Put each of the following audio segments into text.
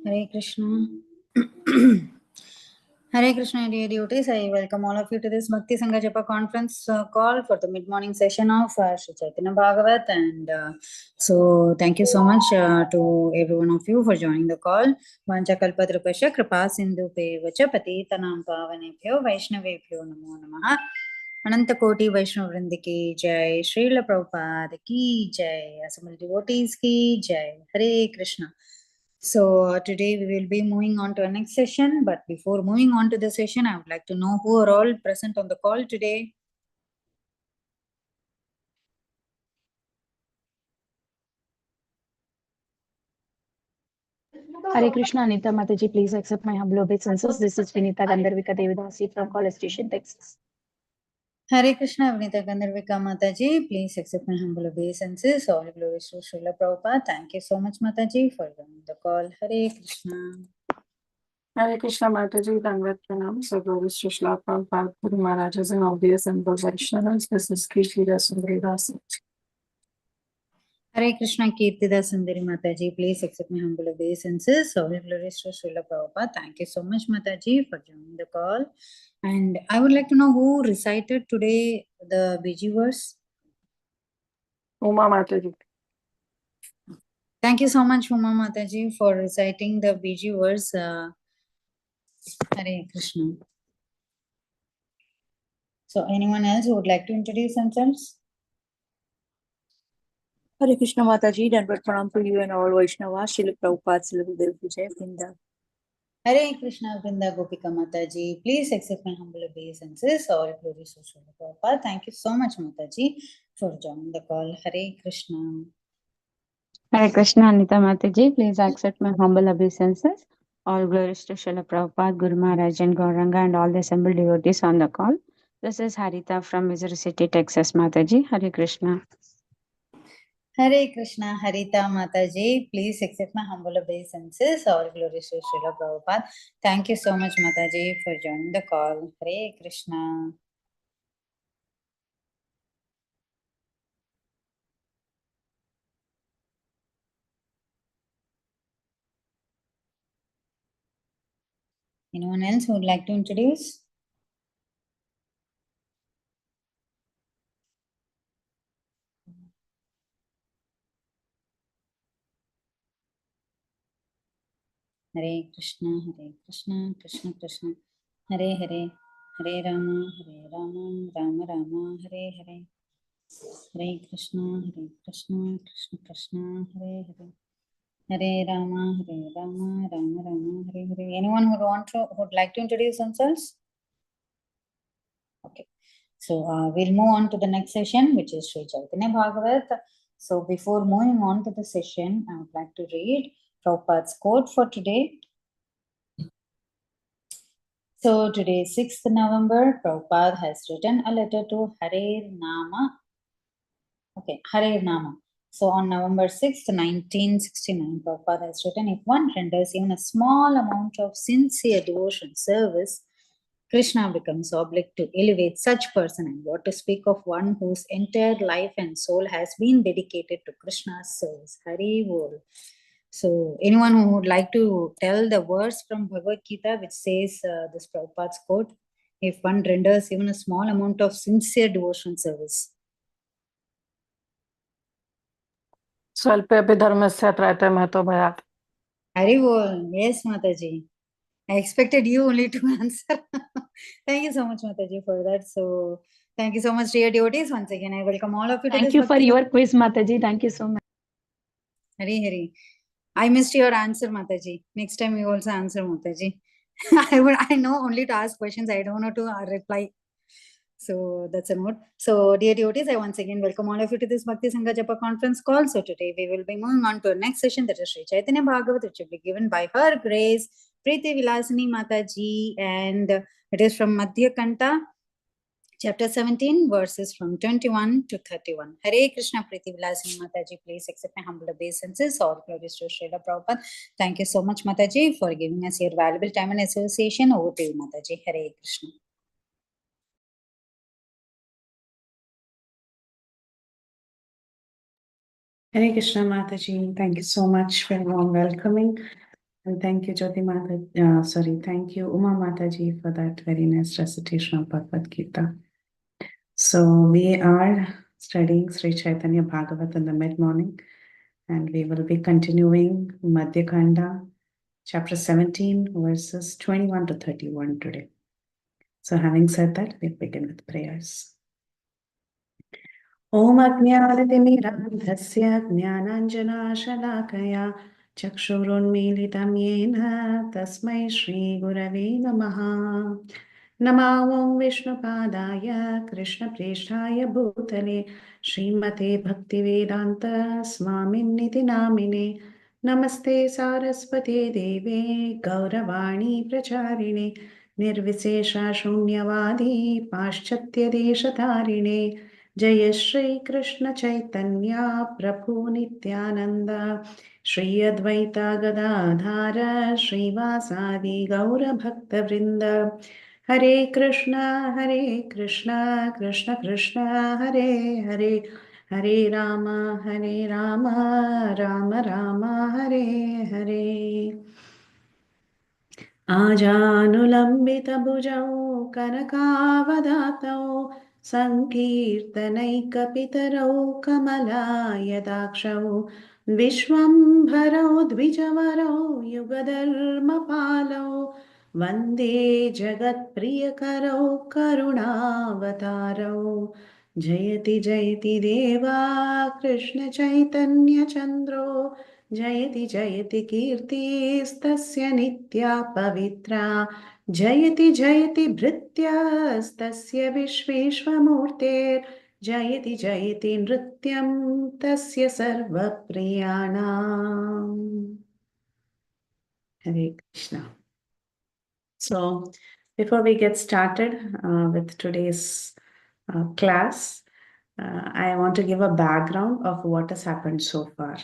Hare Krishna. Hare Krishna, dear devotees. I welcome all of you to this Bhakti Sanga Japa Conference call for the mid-morning session of Sri Chaitanya Bhagavat. And so, thank you so much to every one of you for joining the call. Vancha kalpatrupasya kripa sindhu pevacha patitanam pavanebhyo vaishnavebhyo namo namaha. Ananta Koti Vaishnav Vrinda ki jai, Srila Prabhupada ki jai, assembled devotees ki jai. Hare Krishna. So today we will be moving on to our next session. But before moving on to the session, I would like to know who are all present on the call today. Hare Krishna, Anita Mataji, please accept my humble obeisances. This is Vinita Gandharvika Devidasi from College Station, Texas. Hare Krishna, Vinita Gandharvika Mataji, please accept my humble obeisances. All glories to Srila Prabhupada. Thank you so much, Mataji, for joining the call. Hare Krishna. Hare Krishna Mataji, Dandavat Pranam. So glories to Srila Prabhupada, Guru Maharajas and all the assembled Vaishnavas. This is Preeti Vilasini Mataji. Hare Krishna, Kirtida Sundari Mataji, please accept my humble obeisances. All glories to Srila Prabhupada. Thank you so much, Mataji, for joining the call. And I would like to know who recited today the BG verse. Uma Mataji. Thank you so much, Uma Mataji, for reciting the BG verse. Hare Krishna. So, anyone else who would like to introduce themselves? Hare Krishna Mataji, Dandavat Pranam to you and all Vaishnavas, Srila Prabhupada, Srila Gurudev Vijay, Vrinda. Hare Krishna, Vrinda Gopika Mataji, please accept my humble obeisances. All glories to Srila Prabhupada. Thank you so much, Mataji, for joining the call. Hare Krishna. Hare Krishna, Anita Mataji, please accept my humble obeisances. All glories to Srila Prabhupada, Guru Maharaj and Gauranga and all the assembled devotees on the call. This is Harita from Missouri City, Texas, Mataji. Hare Krishna. Hare Krishna, Harita Mataji, please accept my humble obeisances. All glories to Srila Prabhupada. Thank you so much, Mataji, for joining the call. Hare Krishna. Anyone else who would like to introduce? Hare Krishna, Krishna Krishna, Hare Hare, Hare Rama, Rama Rama, Hare Hare. Hare Krishna, Krishna Krishna, Hare Hare. Hare Rama, Rama Rama, Hare Hare. Anyone who would like to introduce themselves? Okay. So we'll move on to the next session, which is Sri Chaitanya Bhagavat. So before moving on to the session, I would like to read Prabhupada's quote for today. So today, 6th November, Prabhupada has written a letter to Hare Nama. Okay, Hare Nama. So on November 6th, 1969, Prabhupada has written, if one renders even a small amount of sincere devotion service, Krishna becomes obliged to elevate such person, and what to speak of one whose entire life and soul has been dedicated to Krishna's service. Hari Bol. So anyone who would like to tell the verse from Bhagavad Gita which says this Prabhupada's quote, if one renders even a small amount of sincere devotion service. Swalpe api dharmasya trayate mahto bhayat. Hari Bol. Yes, Mataji. I expected you only to answer. Thank you so much, Mataji, for that. So, thank you so much, dear devotees. Once again, I welcome all of you to this. Thank you for your quiz, Mataji. Thank you so much. Hari. I missed your answer, Mataji. Next time you also answer, Mataji. I know only to ask questions. I don't know to reply. So that's a note. So dear devotees, I once again welcome all of you to this Bhakti Sanga Japa Conference call. So today we will be moving on to our next session, that is Sri Chaitanya Bhagavat, which will be given by Her Grace Preeti Vilasini Mataji, and it is from Madhya Khanda, Chapter 17, verses from 21 to 31. Hare Krishna, Preeti Vilasini Mataji, please accept my humble obeisances. All glories to Srila Prabhupada. Thank you so much, Mataji, for giving us your valuable time and association. Over to you, Mataji. Hare Krishna. Hare Krishna Mataji, thank you so much for your warm welcoming. And thank you, Jyoti thank you, Uma Mataji, for that very nice recitation of Bhagavad Gita. So we are studying Sri Chaitanya Bhagavat in the mid-morning, and we will be continuing Madhya Khanda, chapter 17, verses 21 to 31 today. So having said that, we'll begin with prayers. Om Ajnanatimirandhasya Jnananjana Chakshurunmilitam Yena Tasmai Shri Gurave Namaha. Namo Vishnupadaya Krishna Presthaya Bhutale Srimate Bhaktivedanta Swaminiti Namine Namaste Saraswate Deve Gauravani Pracharine Nirvisesha Shunyavadi Paschatya Deshatarine Jaya Shri Krishna Chaitanya Prabhu Nityananda Shri Advaita Gadadhara Srivasadi Gaura Bhakta Vrinda Hare Krishna, Krishna Krishna, Hare Hare, Hare Rama, Rama Rama, Hare Hare. Ajanulambita bhujau kanakavadatau sankirtanaikapitaro kamalayadakshau Vishwambharau dvijavarau yugadharmapalau Vande Jagat Priyakarau Karuణavatarau Jayati Jayati Deva Krishna Chaitanya Chandro Jayati Jayati Kirtistasya Nitya Pavitra Jayati Jayati Bhrityastasya Vishveshwamurter Jayati Jayati Nrityam Tasya Sarva Priyanam. Hare Krishna. So, before we get started with today's class, I want to give a background of what has happened so far,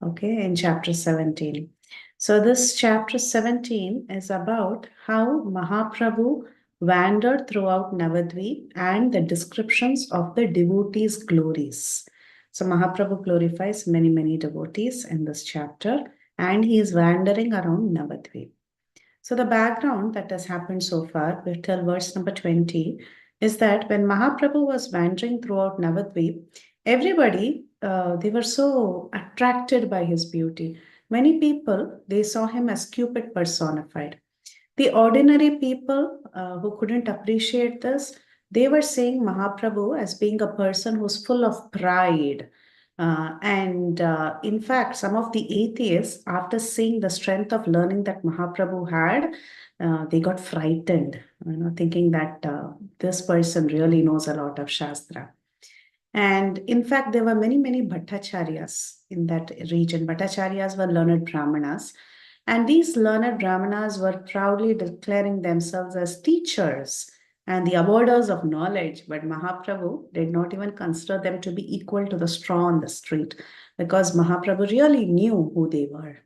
okay, in chapter 17. So, this chapter 17 is about how Mahaprabhu wandered throughout Navadvip and the descriptions of the devotees' glories. So, Mahaprabhu glorifies many, many devotees in this chapter, and he is wandering around Navadvip. So the background that has happened so far, till verse number 20, is that when Mahaprabhu was wandering throughout Navadvip, everybody, they were so attracted by his beauty. Many people, they saw him as Cupid personified. The ordinary people who couldn't appreciate this, they were seeing Mahaprabhu as being a person who's full of pride. In fact, some of the atheists, after seeing the strength of learning that Mahaprabhu had, they got frightened, thinking that this person really knows a lot of Shastra. And in fact, there were many, many Bhattacharyas in that region. Bhattacharyas were learned Brahmanas. And these learned Brahmanas were proudly declaring themselves as teachers and the avoiders of knowledge. But Mahaprabhu did not even consider them to be equal to the straw on the street, because Mahaprabhu really knew who they were.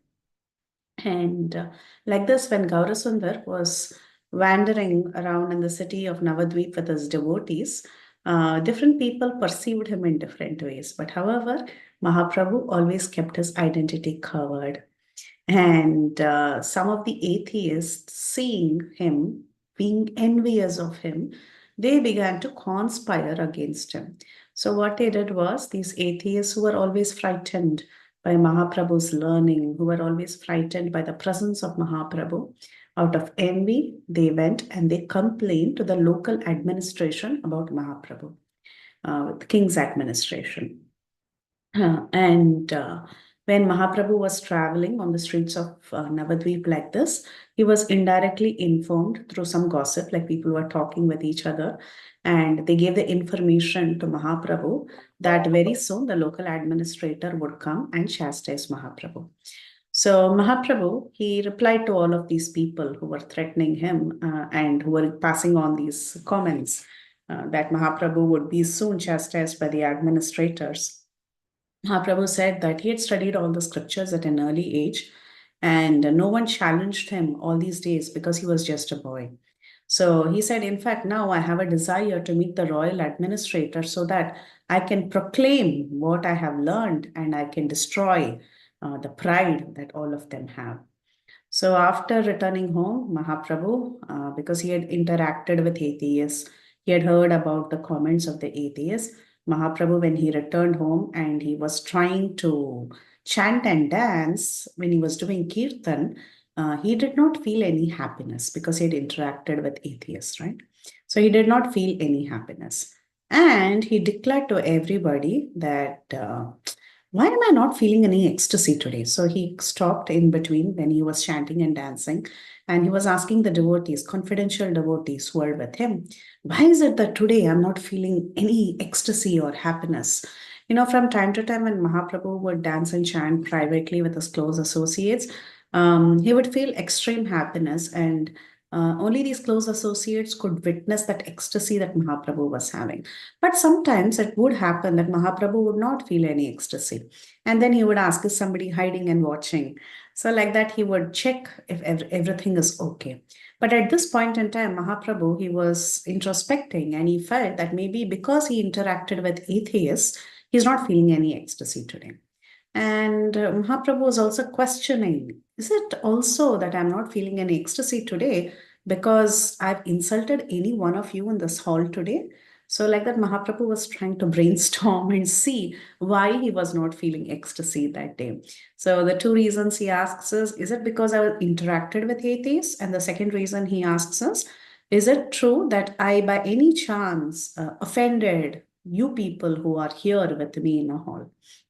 And like this, when Gaurasundar was wandering around in the city of Navadvip with his devotees, different people perceived him in different ways. But however, Mahaprabhu always kept his identity covered. And some of the atheists, seeing him, being envious of him, they began to conspire against him. So what they did was, these atheists who were always frightened by Mahaprabhu's learning, who were always frightened by the presence of Mahaprabhu, out of envy, they went and they complained to the local administration about Mahaprabhu, the king's administration. When Mahaprabhu was traveling on the streets of Navadvip like this, he was indirectly informed through some gossip, like people were talking with each other, and they gave the information to Mahaprabhu that very soon the local administrator would come and chastise Mahaprabhu. So Mahaprabhu, he replied to all of these people who were threatening him and who were passing on these comments that Mahaprabhu would be soon chastised by the administrators. Mahaprabhu said that he had studied all the scriptures at an early age, and no one challenged him all these days because he was just a boy. So he said, in fact, now I have a desire to meet the royal administrator so that I can proclaim what I have learned and I can destroy the pride that all of them have. So after returning home, Mahaprabhu, because he had interacted with atheists, he had heard about the comments of the atheists. Mahaprabhu, when he returned home and he was trying to chant and dance, when he was doing kirtan, he did not feel any happiness because he had interacted with atheists, right? So he did not feel any happiness. And he declared to everybody that, why am I not feeling any ecstasy today? So he stopped in between when he was chanting and dancing, and he was asking the devotees, confidential devotees who were with him, why is it that today I'm not feeling any ecstasy or happiness? From time to time when Mahaprabhu would dance and chant privately with his close associates, he would feel extreme happiness, and only these close associates could witness that ecstasy that Mahaprabhu was having. But sometimes it would happen that Mahaprabhu would not feel any ecstasy. And then he would ask, is somebody hiding and watching? So like that, he would check if everything is okay. But at this point in time, Mahaprabhu, he was introspecting and he felt that maybe because he interacted with atheists, he's not feeling any ecstasy today. And Mahaprabhu was also questioning, is it also that I'm not feeling any ecstasy today because I've insulted any one of you in this hall today? So like that, Mahaprabhu was trying to brainstorm and see why he was not feeling ecstasy that day. So the two reasons he asks is it because I interacted with atheists? And the second reason he asks us, is it true that I, by any chance, offended you people who are here with me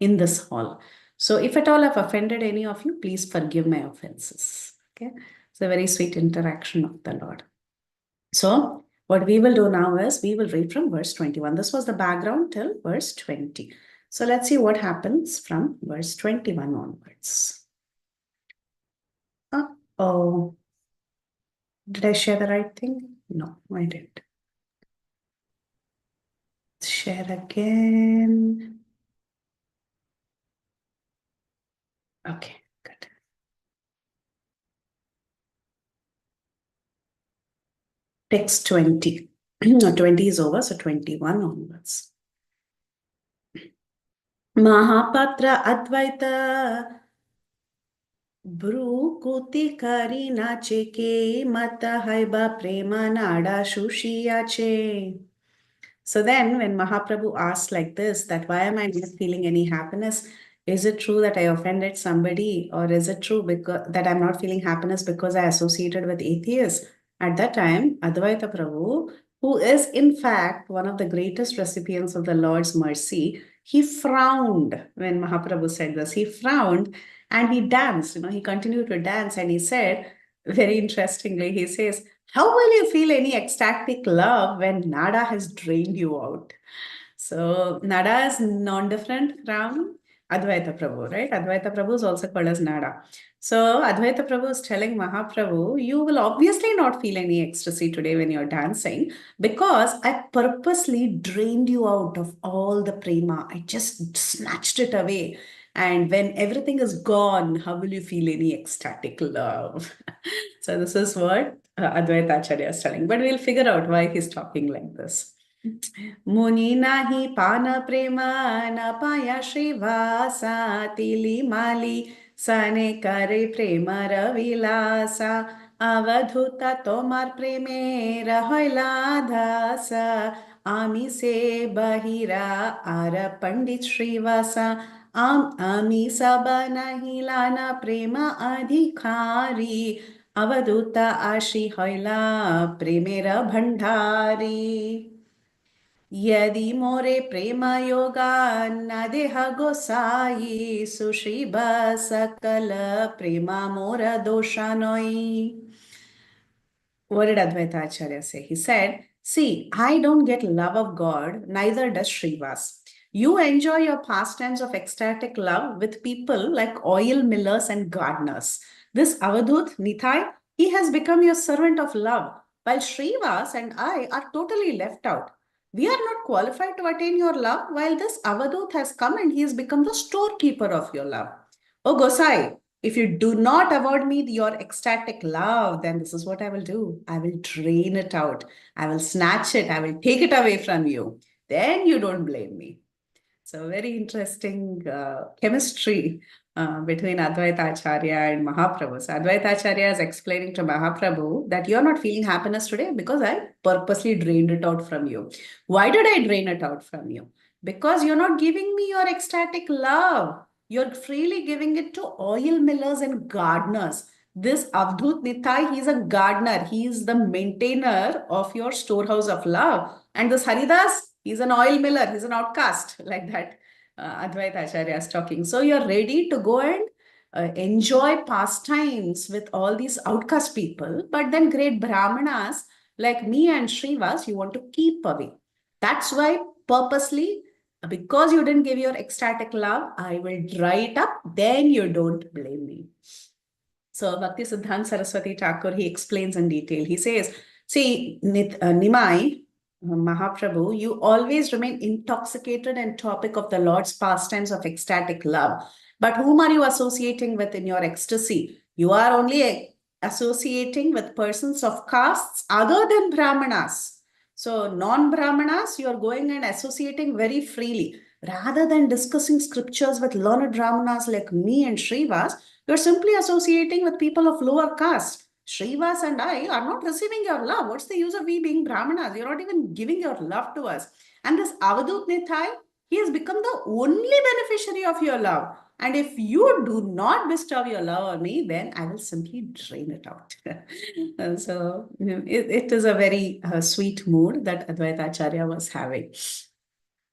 in this hall? So if at all I've offended any of you, please forgive my offenses. Okay. It's a very sweet interaction of the Lord. So what we will do now is we will read from verse 21. This was the background till verse 20. So let's see what happens from verse 21 onwards. Oh, did I share the right thing? No, I didn't. Share again. Okay, good. Text 20. No, 20 is over, so 21 onwards. Mahapatra Advaita Bru Kuti Kari Nacheke Mata Haiba Prema Nada Shushiyache. So then when Mahaprabhu asked like this, that why am I not feeling any happiness? Is it true that I offended somebody, or is it true that I'm not feeling happiness because I associated with atheists? At that time, Advaita Prabhu, who is in fact one of the greatest recipients of the Lord's mercy, he frowned when Mahaprabhu said this. He frowned and he danced. He continued to dance and he said, very interestingly, he says, how will you feel any ecstatic love when nada has drained you out? So nada is non-different from Advaita Prabhu, right? Advaita Prabhu is also called as nada. So Advaita Prabhu is telling Mahaprabhu, you will obviously not feel any ecstasy today when you're dancing because I purposely drained you out of all the prema. I just snatched it away. And when everything is gone, how will you feel any ecstatic love? So this is what Advaita Acharya is telling. But we'll figure out why he's talking like this. Muni nahi pana prema na paya shrivasa tili mali sane kare prema ravilasa avadhuta tomar preme rahoila dhasa ami se bahira ara pandit shrivasa ami saba nahi lana prema adhikari avadhuta ashi hoila premera bhandari. यदि मोरे प्रेम योगा न देह गोसाई सुश्रीब सकल प्रेमा मोर दोषानोई. What did Advaita Acharya say? He said, see, I don't get love of God, neither does Srivas. You enjoy your pastimes of ecstatic love with people like oil millers and gardeners. This Avadhut, Nithai, he has become your servant of love, while Srivas and I are totally left out. We are not qualified to attain your love, while this Avadhut has come and he has become the storekeeper of your love. Oh Gosai, if you do not award me your ecstatic love, then this is what I will do. I will drain it out. I will snatch it. I will take it away from you. Then you don't blame me. So very interesting chemistry between Advaita Acharya and Mahaprabhu. So Advaita Acharya is explaining to Mahaprabhu that you're not feeling happiness today because I purposely drained it out from you. Why did I drain it out from you? Because you're not giving me your ecstatic love. You're freely giving it to oil millers and gardeners. This Avdhut Nitai, he's a gardener. He is the maintainer of your storehouse of love. And this Haridas, he's an oil miller. He's an outcast, like that. Advaita Acharya is talking. So you're ready to go and enjoy pastimes with all these outcast people, but then great Brahmanas like me and Srivas, you want to keep away. That's why purposely, because you didn't give your ecstatic love, I will dry it up, then you don't blame me. So Bhakti Siddhanta Saraswati Thakur, he explains in detail. He says, see, Nimai, Mahaprabhu, you always remain intoxicated and topic of the Lord's pastimes of ecstatic love. But whom are you associating with in your ecstasy? You are only associating with persons of castes other than Brahmanas. So non-Brahmanas, you are going and associating very freely. Rather than discussing scriptures with learned Brahmanas like me and Srivas, you're simply associating with people of lower caste. Srivas and I are not receiving your love. What's the use of we being Brahmanas? You're not even giving your love to us. And this Avadut Nithai, he has become the only beneficiary of your love. And if you do not bestow your love on me, then I will simply drain it out. So it is a very sweet mood that Advaita Acharya was having.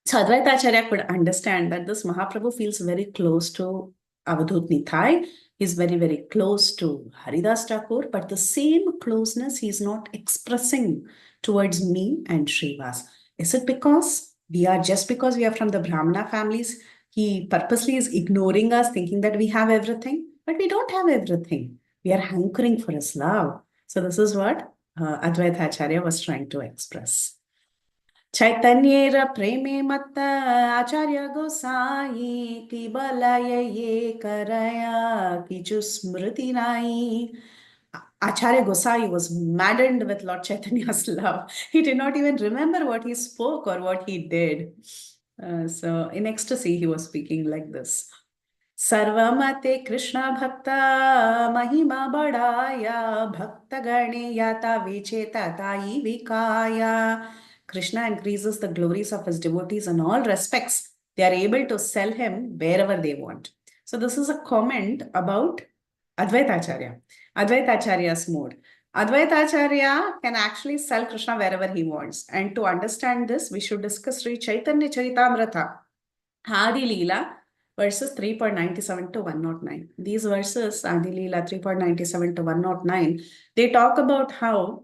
So Advaita Acharya could understand that this Mahaprabhu feels very close to Avadhut Nithai. He's very, very close to Haridas Thakur, but the same closeness he's not expressing towards me and Srivas. Is it because because we are from the Brahmana families, he purposely is ignoring us, thinking that we have everything? But we don't have everything. We are hankering for his love. So this is what Advaita Acharya was trying to express. Chaitanyera preme matta Acharya Gosai ki balaya ye karaya kichu smriti nai. Acharya Gosai was maddened with Lord Chaitanya's love. He did not even remember what he spoke or what he did. So in ecstasy, he was speaking like this. Sarvamate Krishna Bhakta Mahima Badaya Bhakta Gane Yata Vicheta Tai Vikaya. Krishna increases the glories of his devotees in all respects. They are able to sell him wherever they want. So this is a comment about Advaita Acharya. Advaita Acharya's mode. Advaita Acharya can actually sell Krishna wherever he wants. And to understand this, we should discuss Sri Chaitanya Charitamrita, Adi-lila, verses 3.97 to 109. These verses, Adi-lila 3.97 to 109, they talk about how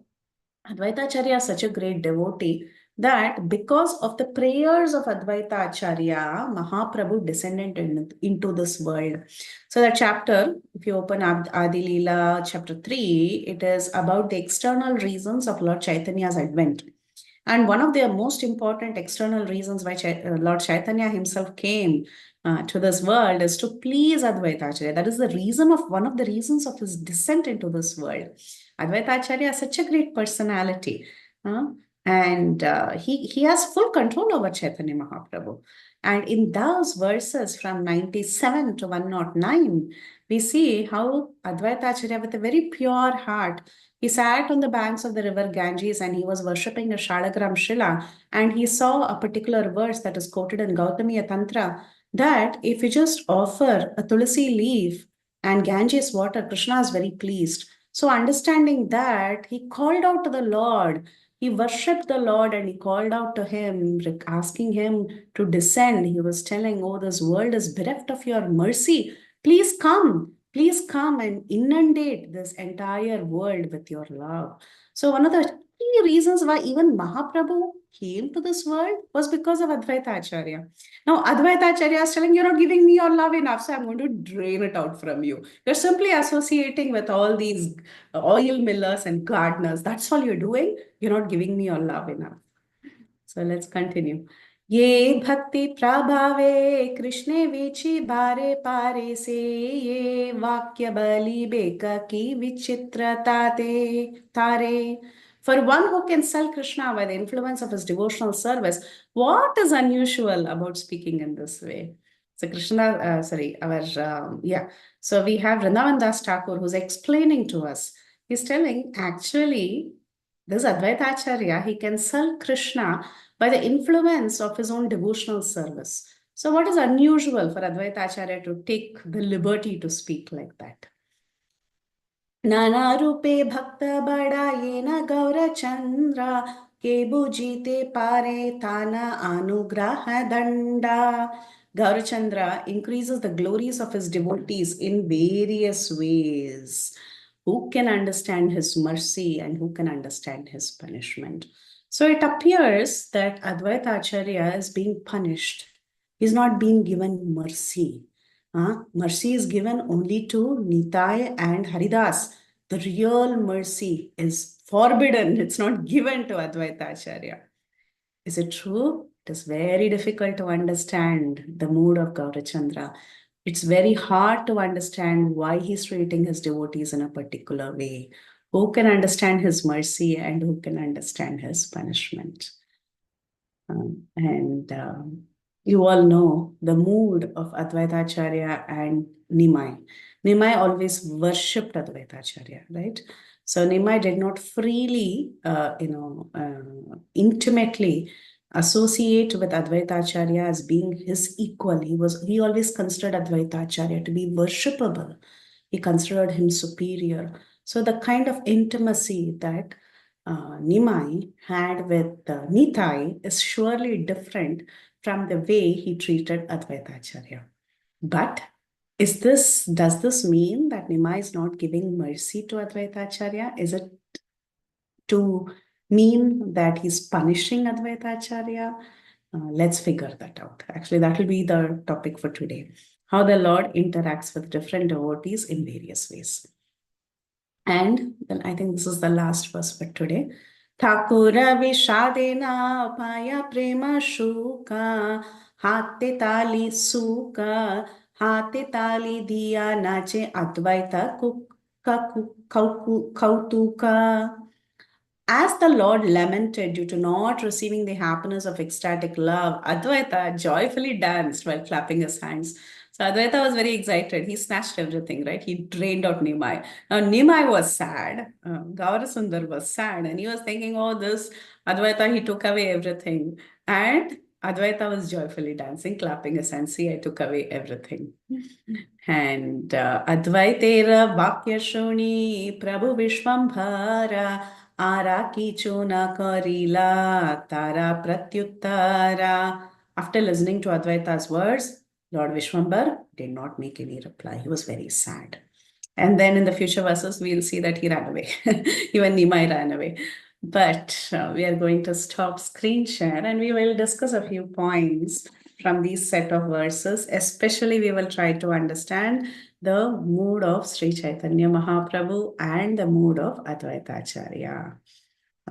Advaita Acharya is such a great devotee that because of the prayers of Advaita Acharya, Mahaprabhu descended into this world. So that chapter, if you open Adi-lila chapter 3, it is about the external reasons of Lord Chaitanya's advent. And one of the most important external reasons why Lord Chaitanya himself came to this world is to please Advaita Acharya. That is the reason of one of the reasons of his descent into this world. Advaita Acharya is such a great personality. And he has full control over Chaitanya Mahaprabhu. And in those verses from 97 to 109, we see how Advaita Acharya, with a very pure heart, he sat on the banks of the river Ganges and he was worshipping a Shalagram Shila, and he saw a particular verse that is quoted in Gautamiya Tantra, that if you just offer a tulsi leaf and Ganges water, Krishna is very pleased. So understanding that, he called out to the Lord. He worshipped the Lord and he called out to him, asking him to descend. He was telling, oh, this world is bereft of your mercy. Please come and inundate this entire world with your love. So one of the key reasons why even Mahaprabhu came to this world was because of Advaita Acharya. Now, Advaita Acharya is telling, you're not giving me your love enough, so I'm going to drain it out from you. You're simply associating with all these oil millers and gardeners. That's all you're doing. You're not giving me your love enough. So let's continue. Ye bhakti prabhave Krishne vichi bare pare se ye vakya bali beka ki vichitra tare. For one who can sell Krishna by the influence of his devotional service, what is unusual about speaking in this way? So Krishna, So we have Vrindavan Das Thakur who's explaining to us. He's telling, actually, this Advaita Acharya, he can serve Krishna by the influence of his own devotional service. So what is unusual for Advaita Acharya to take the liberty to speak like that? Nana rupe bhakta badayena gaura chandra ke bujite pare tana anugraha danda. Gaurachandra increases the glories of his devotees in various ways. Who can understand his mercy and who can understand his punishment? So it appears that Advaita Acharya is being punished. He's not being given mercy. Mercy is given only to Nitai and Haridas. The real mercy is forbidden. It's not given to Advaita Acharya. Is it true? It is very difficult to understand the mood of Gaurachandra. It's very hard to understand why he's treating his devotees in a particular way. Who can understand his mercy and who can understand his punishment? You all know the mood of Advaita Acharya and Nimai. Nimai always worshipped Advaita Acharya, right? So Nimai did not freely, intimately associate with Advaita Acharya as being his equal. He always considered Advaita Acharya to be worshipable. He considered him superior. So the kind of intimacy that Nimai had with Nitai is surely different from the way he treated Advaita Acharya. But does this mean that Nimai is not giving mercy to Advaita Acharya? Is it to mean that he's punishing Advaita Acharya? Let's figure that out. Actually, that will be the topic for today. How the Lord interacts with different devotees in various ways. And then I think this is the last verse for today. Thakura vishadena paya prema shuka hate tali suka hate tali diya nache advaita kautuka. As the Lord lamented due to not receiving the happiness of ecstatic love, Advaita joyfully danced while clapping his hands. So Advaita was very excited. He snatched everything, right? He drained out Nimai. Now Nimai was sad. Gaurasundar was sad. And he was thinking, oh, this Advaita, he took away everything. And Advaita was joyfully dancing, clapping his hands. See, I took away everything. And Advaitera Vakya Shuni Prabhu Vishwambhara Ara Kichuna Karila Tara Pratyuttara. After listening to Advaita's words, Lord Vishwambar did not make any reply. He was very sad. And then in the future verses, we'll see that he ran away. Even Nimai ran away. But we are going to stop screen share and we will discuss a few points from these set of verses. Especially, we will try to understand the mood of Sri Chaitanya Mahaprabhu and the mood of Advaita Acharya.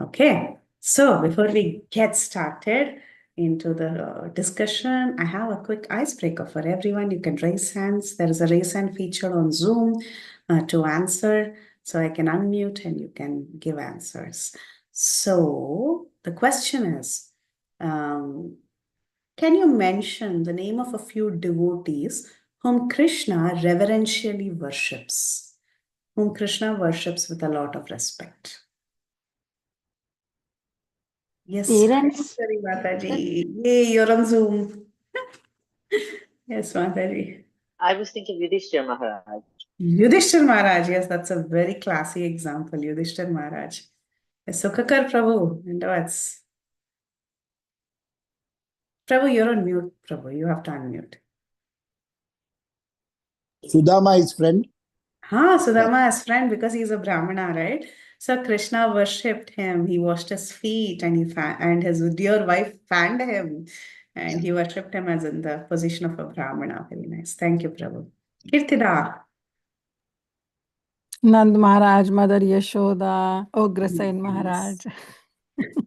Okay, so before we get started into the discussion, I have a quick icebreaker for everyone. You can raise hands. There is a raise hand feature on Zoom to answer. So I can unmute and you can give answers. So the question is, can you mention the name of a few devotees whom Krishna reverentially worships? Whom Krishna worships with a lot of respect? Yes, Parents. Sorry, Mataji. Yay, you're on Zoom. Yes, Mataji. I was thinking Yudhishthira Maharaj. Yudhishthira Maharaj, yes, that's a very classy example. Yudhishthira Maharaj. Sukakar Prabhu, and what's Prabhu, you're on mute, Prabhu. You have to unmute. Sudama is friend. Sudama is friend because he's a Brahmana, right? So Krishna worshipped him. He washed his feet and his dear wife fanned him. And he worshipped him as in the position of a Brahmana. Very nice. Thank you, Prabhu. Kirtida. Nand Maharaj, Mother Yashoda, Ugrasen Maharaj.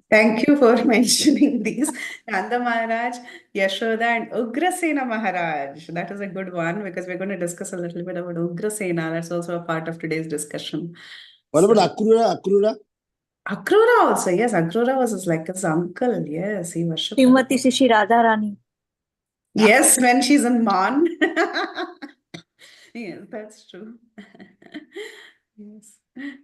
Thank you for mentioning these. Nanda Maharaj, Yashoda, and Ugrasena Maharaj. That is a good one because we're going to discuss a little bit about Ugrasena. That's also a part of today's discussion. What about Akrura? Akrura? Akrura also. Yes, Akrura was like his uncle. Yes, he worshipped. Srimati Shri Radha Rani. Yes, when she's in Mon. Yes, that's true. Yes.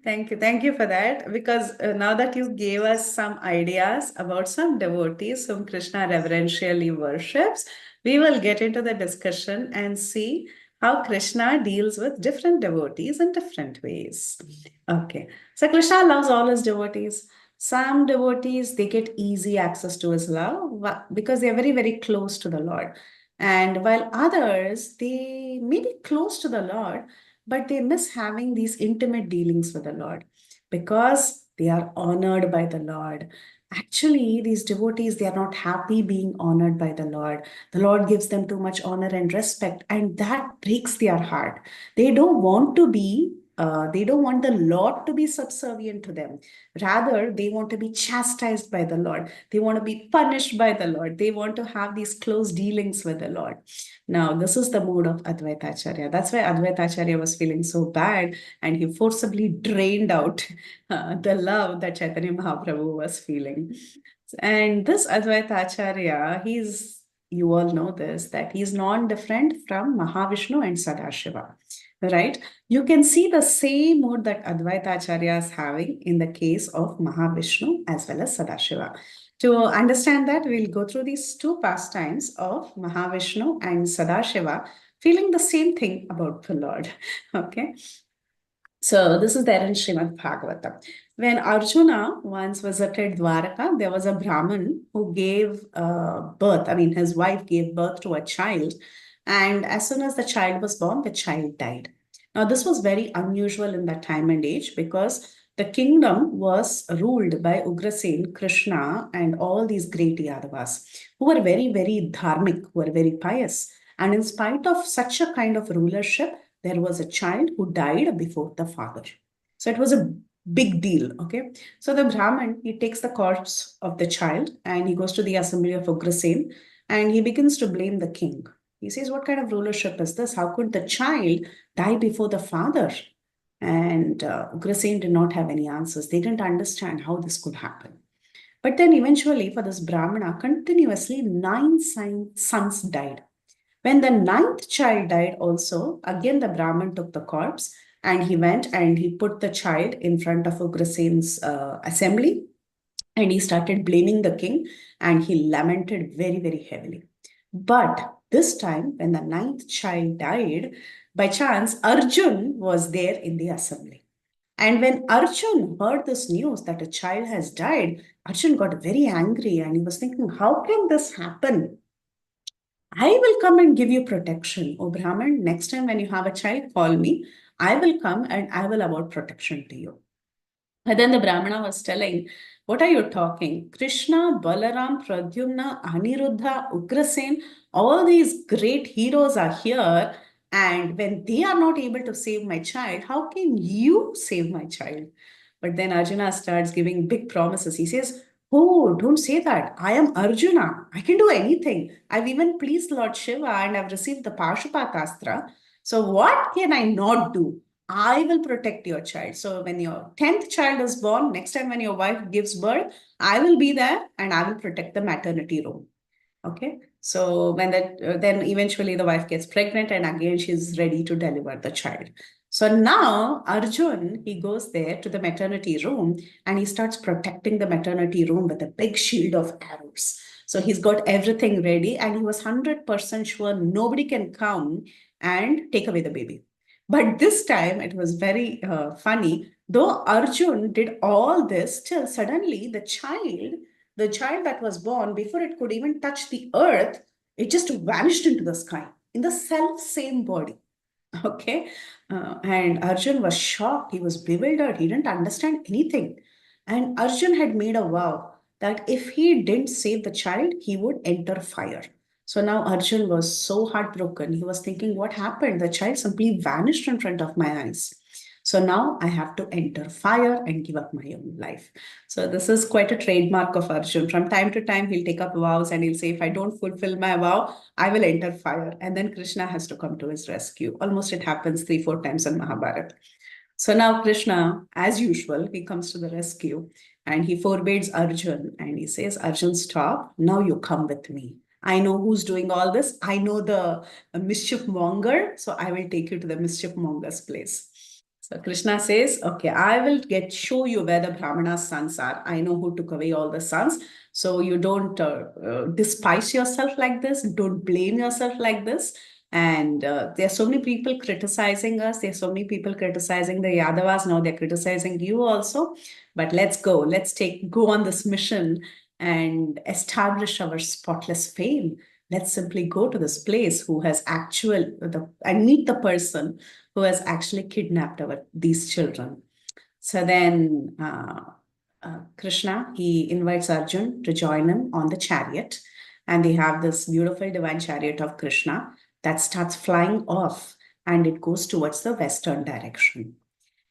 Thank you. Thank you for that. Because now that you gave us some ideas about some devotees whom Krishna reverentially worships, we will get into the discussion and see how Krishna deals with different devotees in different ways. Okay. So Krishna loves all his devotees. Some devotees, they get easy access to his love because they're very, very close to the Lord. And while others, they may be close to the Lord, but they miss having these intimate dealings with the Lord because they are honored by the Lord. Actually, these devotees, they are not happy being honored by the Lord. The Lord gives them too much honor and respect, and that breaks their heart. They don't want to be, they don't want the Lord to be subservient to them. Rather, they want to be chastised by the Lord. They want to be punished by the Lord. They want to have these close dealings with the Lord. Now, this is the mood of Advaita Acharya. That's why Advaita Acharya was feeling so bad and he forcibly drained out the love that Chaitanya Mahaprabhu was feeling. And this Advaita Acharya, you all know this, that he's non-different from Mahavishnu and Sadashiva, right? You can see the same mood that Advaita Acharya is having in the case of Mahavishnu as well as Sadashiva. To understand that, we'll go through these two pastimes of Mahavishnu and Sadashiva, feeling the same thing about the Lord. Okay. So this is there in Srimad Bhagavatam. When Arjuna once visited Dwaraka, there was a Brahmin who gave birth. I mean, his wife gave birth to a child. And as soon as the child was born, the child died. Now, this was very unusual in that time and age because the kingdom was ruled by Ugrasen, Krishna, and all these great Yadavas who were very, very dharmic, who were very pious. And in spite of such a kind of rulership, there was a child who died before the father. So it was a big deal. Okay. So the Brahmin, he takes the corpse of the child and he goes to the assembly of Ugrasen and he begins to blame the king. He says, what kind of rulership is this? How could the child die before the father? And Ugrasen did not have any answers. They didn't understand how this could happen. But then eventually, for this Brahmana, continuously 9 sons died. When the 9th child died also, again the Brahmin took the corpse and he went and he put the child in front of Ugrasen's assembly and he started blaming the king and he lamented very, very heavily. But this time, when the 9th child died, by chance, Arjun was there in the assembly. And when Arjun heard this news that a child has died, Arjun got very angry and he was thinking, how can this happen? I will come and give you protection. Oh, Brahman, next time when you have a child, call me. I will come and I will award protection to you. And then the Brahmana was telling, what are you talking? Krishna, Balaram, Pradyumna, Aniruddha, Ugrasen, all these great heroes are here. And when they are not able to save my child, how can you save my child? But then Arjuna starts giving big promises. He says, oh, don't say that. I am Arjuna. I can do anything. I've even pleased Lord Shiva and I've received the Pashupatastra. So what can I not do? I will protect your child. So when your 10th child is born, next time when your wife gives birth, I will be there and I will protect the maternity room. Okay. So when that, then eventually the wife gets pregnant and again she's ready to deliver the child. So now Arjun, he goes there to the maternity room and he starts protecting the maternity room with a big shield of arrows. So he's got everything ready and he was 100% sure nobody can come and take away the baby. But this time it was very funny. Though Arjun did all this, till suddenly the child that was born, before it could even touch the earth, it just vanished into the sky in the self same body. Okay. And Arjun was shocked. He was bewildered. He didn't understand anything. And Arjun had made a vow that if he didn't save the child, he would enter fire. So now Arjun was so heartbroken. He was thinking, what happened? The child simply vanished in front of my eyes. So now I have to enter fire and give up my own life. So this is quite a trademark of Arjun. From time to time, he'll take up vows and he'll say, if I don't fulfill my vow, I will enter fire. And then Krishna has to come to his rescue. Almost it happens 3-4 times in Mahabharata. So now Krishna, as usual, he comes to the rescue and he forbids Arjun and he says, Arjun, stop. Now you come with me. I know who's doing all this. I know the mischief monger, so I will take you to the mischief monger's place. So Krishna says, okay, I will show you where the Brahmana's sons are. I know who took away all the sons. So you don't despise yourself like this. Don't blame yourself like this. And there are so many people criticizing us. There are so many people criticizing the Yadavas. Now they're criticizing you also. But let's go. Let's go on this mission and establish our spotless fame. Let's simply go to this place who has and meet the person who has actually kidnapped these children. So then Krishna, he invites Arjun to join him on the chariot. And they have this beautiful divine chariot of Krishna that starts flying off and it goes towards the western direction.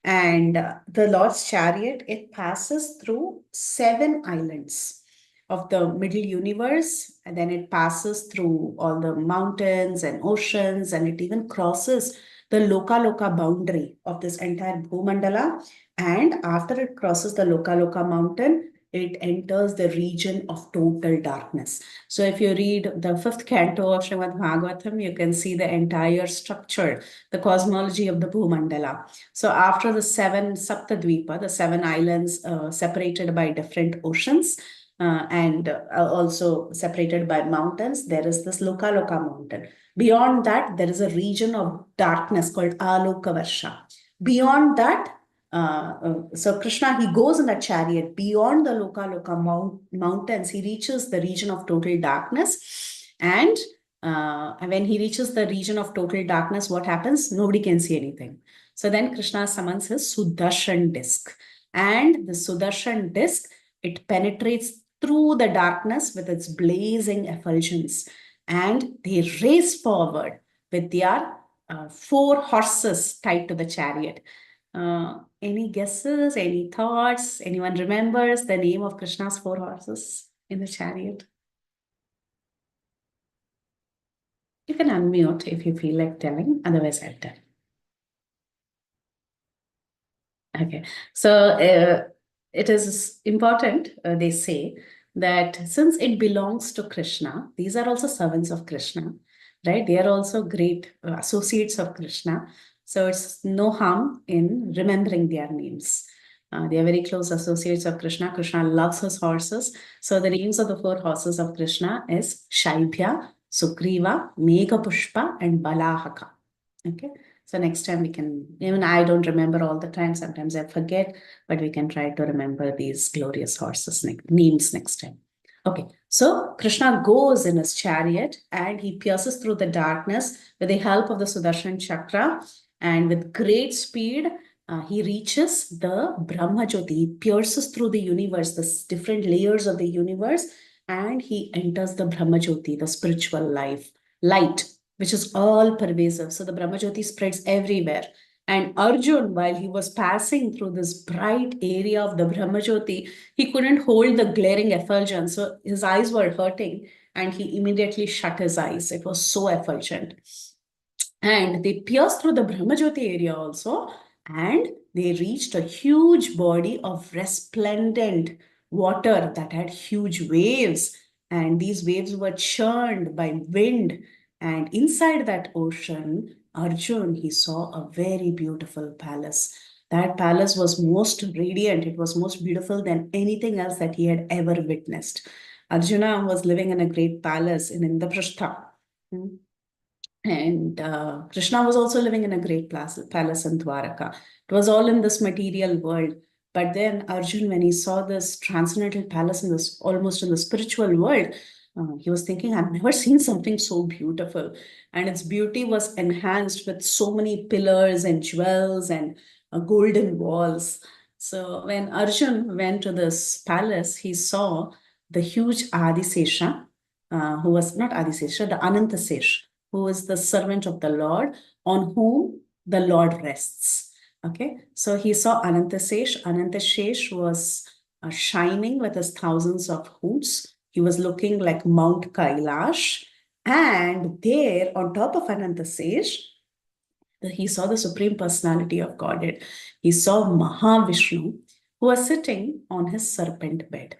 And the Lord's chariot, it passes through 7 islands of the middle universe, and then it passes through all the mountains and oceans, and it even crosses the Loka boundary of this entire Bhumandala. And after it crosses the Loka mountain, it enters the region of total darkness. So if you read the 5th canto of Srimad Bhagavatam, you can see the entire structure, the cosmology of the Bhumandala. So after the 7 Saptadvipa, the 7 islands separated by different oceans, and also separated by mountains, there is this Loka mountain. Beyond that, there is a region of darkness called Alokavarsha. Beyond that, so Krishna, he goes in a chariot beyond the Loka mountains. He reaches the region of total darkness. And when he reaches the region of total darkness, what happens? Nobody can see anything. So then Krishna summons his Sudarshan disc. And the Sudarshan disc, it penetrates through the darkness with its blazing effulgence. And they race forward with their 4 horses tied to the chariot. Any guesses, any thoughts? Anyone remembers the name of Krishna's 4 horses in the chariot? You can unmute if you feel like telling, otherwise I'll tell. Okay, so it is important, they say, that since it belongs to Krishna, these are also servants of Krishna, right? They are also great associates of Krishna. So it's no harm in remembering their names. They are very close associates of Krishna. Krishna loves his horses. So the names of the 4 horses of Krishna is Shaibhya, Sugriva, Meghapushpa, and Balahaka. Okay. So next time we can, even I don't remember all the time, sometimes I forget, but we can try to remember these glorious horses names next time. Okay, so Krishna goes in his chariot and he pierces through the darkness with the help of the Sudarshan Chakra, and with great speed, he reaches the Brahma Jyoti. He pierces through the universe, the different layers of the universe, and he enters the Brahma Jyoti, the spiritual light, which is all pervasive. So the Brahma Jyoti spreads everywhere. And Arjun, while he was passing through this bright area of the Brahma Jyoti, he couldn't hold the glaring effulgence. So his eyes were hurting and he immediately shut his eyes. It was so effulgent. And they pierced through the Brahma Jyoti area also, and they reached a huge body of resplendent water that had huge waves. And these waves were churned by wind. And inside that ocean, Arjun, he saw a very beautiful palace. That palace was most radiant. It was most beautiful than anything else that he had ever witnessed. Arjuna was living in a great palace in Indraprastha. And Krishna was also living in a great palace in Dwaraka. It was all in this material world. But then Arjun, when he saw this transcendental palace almost in the spiritual world, he was thinking, I've never seen something so beautiful. And its beauty was enhanced with so many pillars and jewels and golden walls. So when Arjun went to this palace, he saw the huge Adisesha, who was not Adisesha, the Anantasesh, who is the servant of the Lord, on whom the Lord rests. Okay, so he saw Anantasesh. Anantasesh was shining with his thousands of hoods. He was looking like Mount Kailash. And there, on top of Anantasesh, he saw the Supreme Personality of Godhead. He saw Mahavishnu, who was sitting on his serpent bed.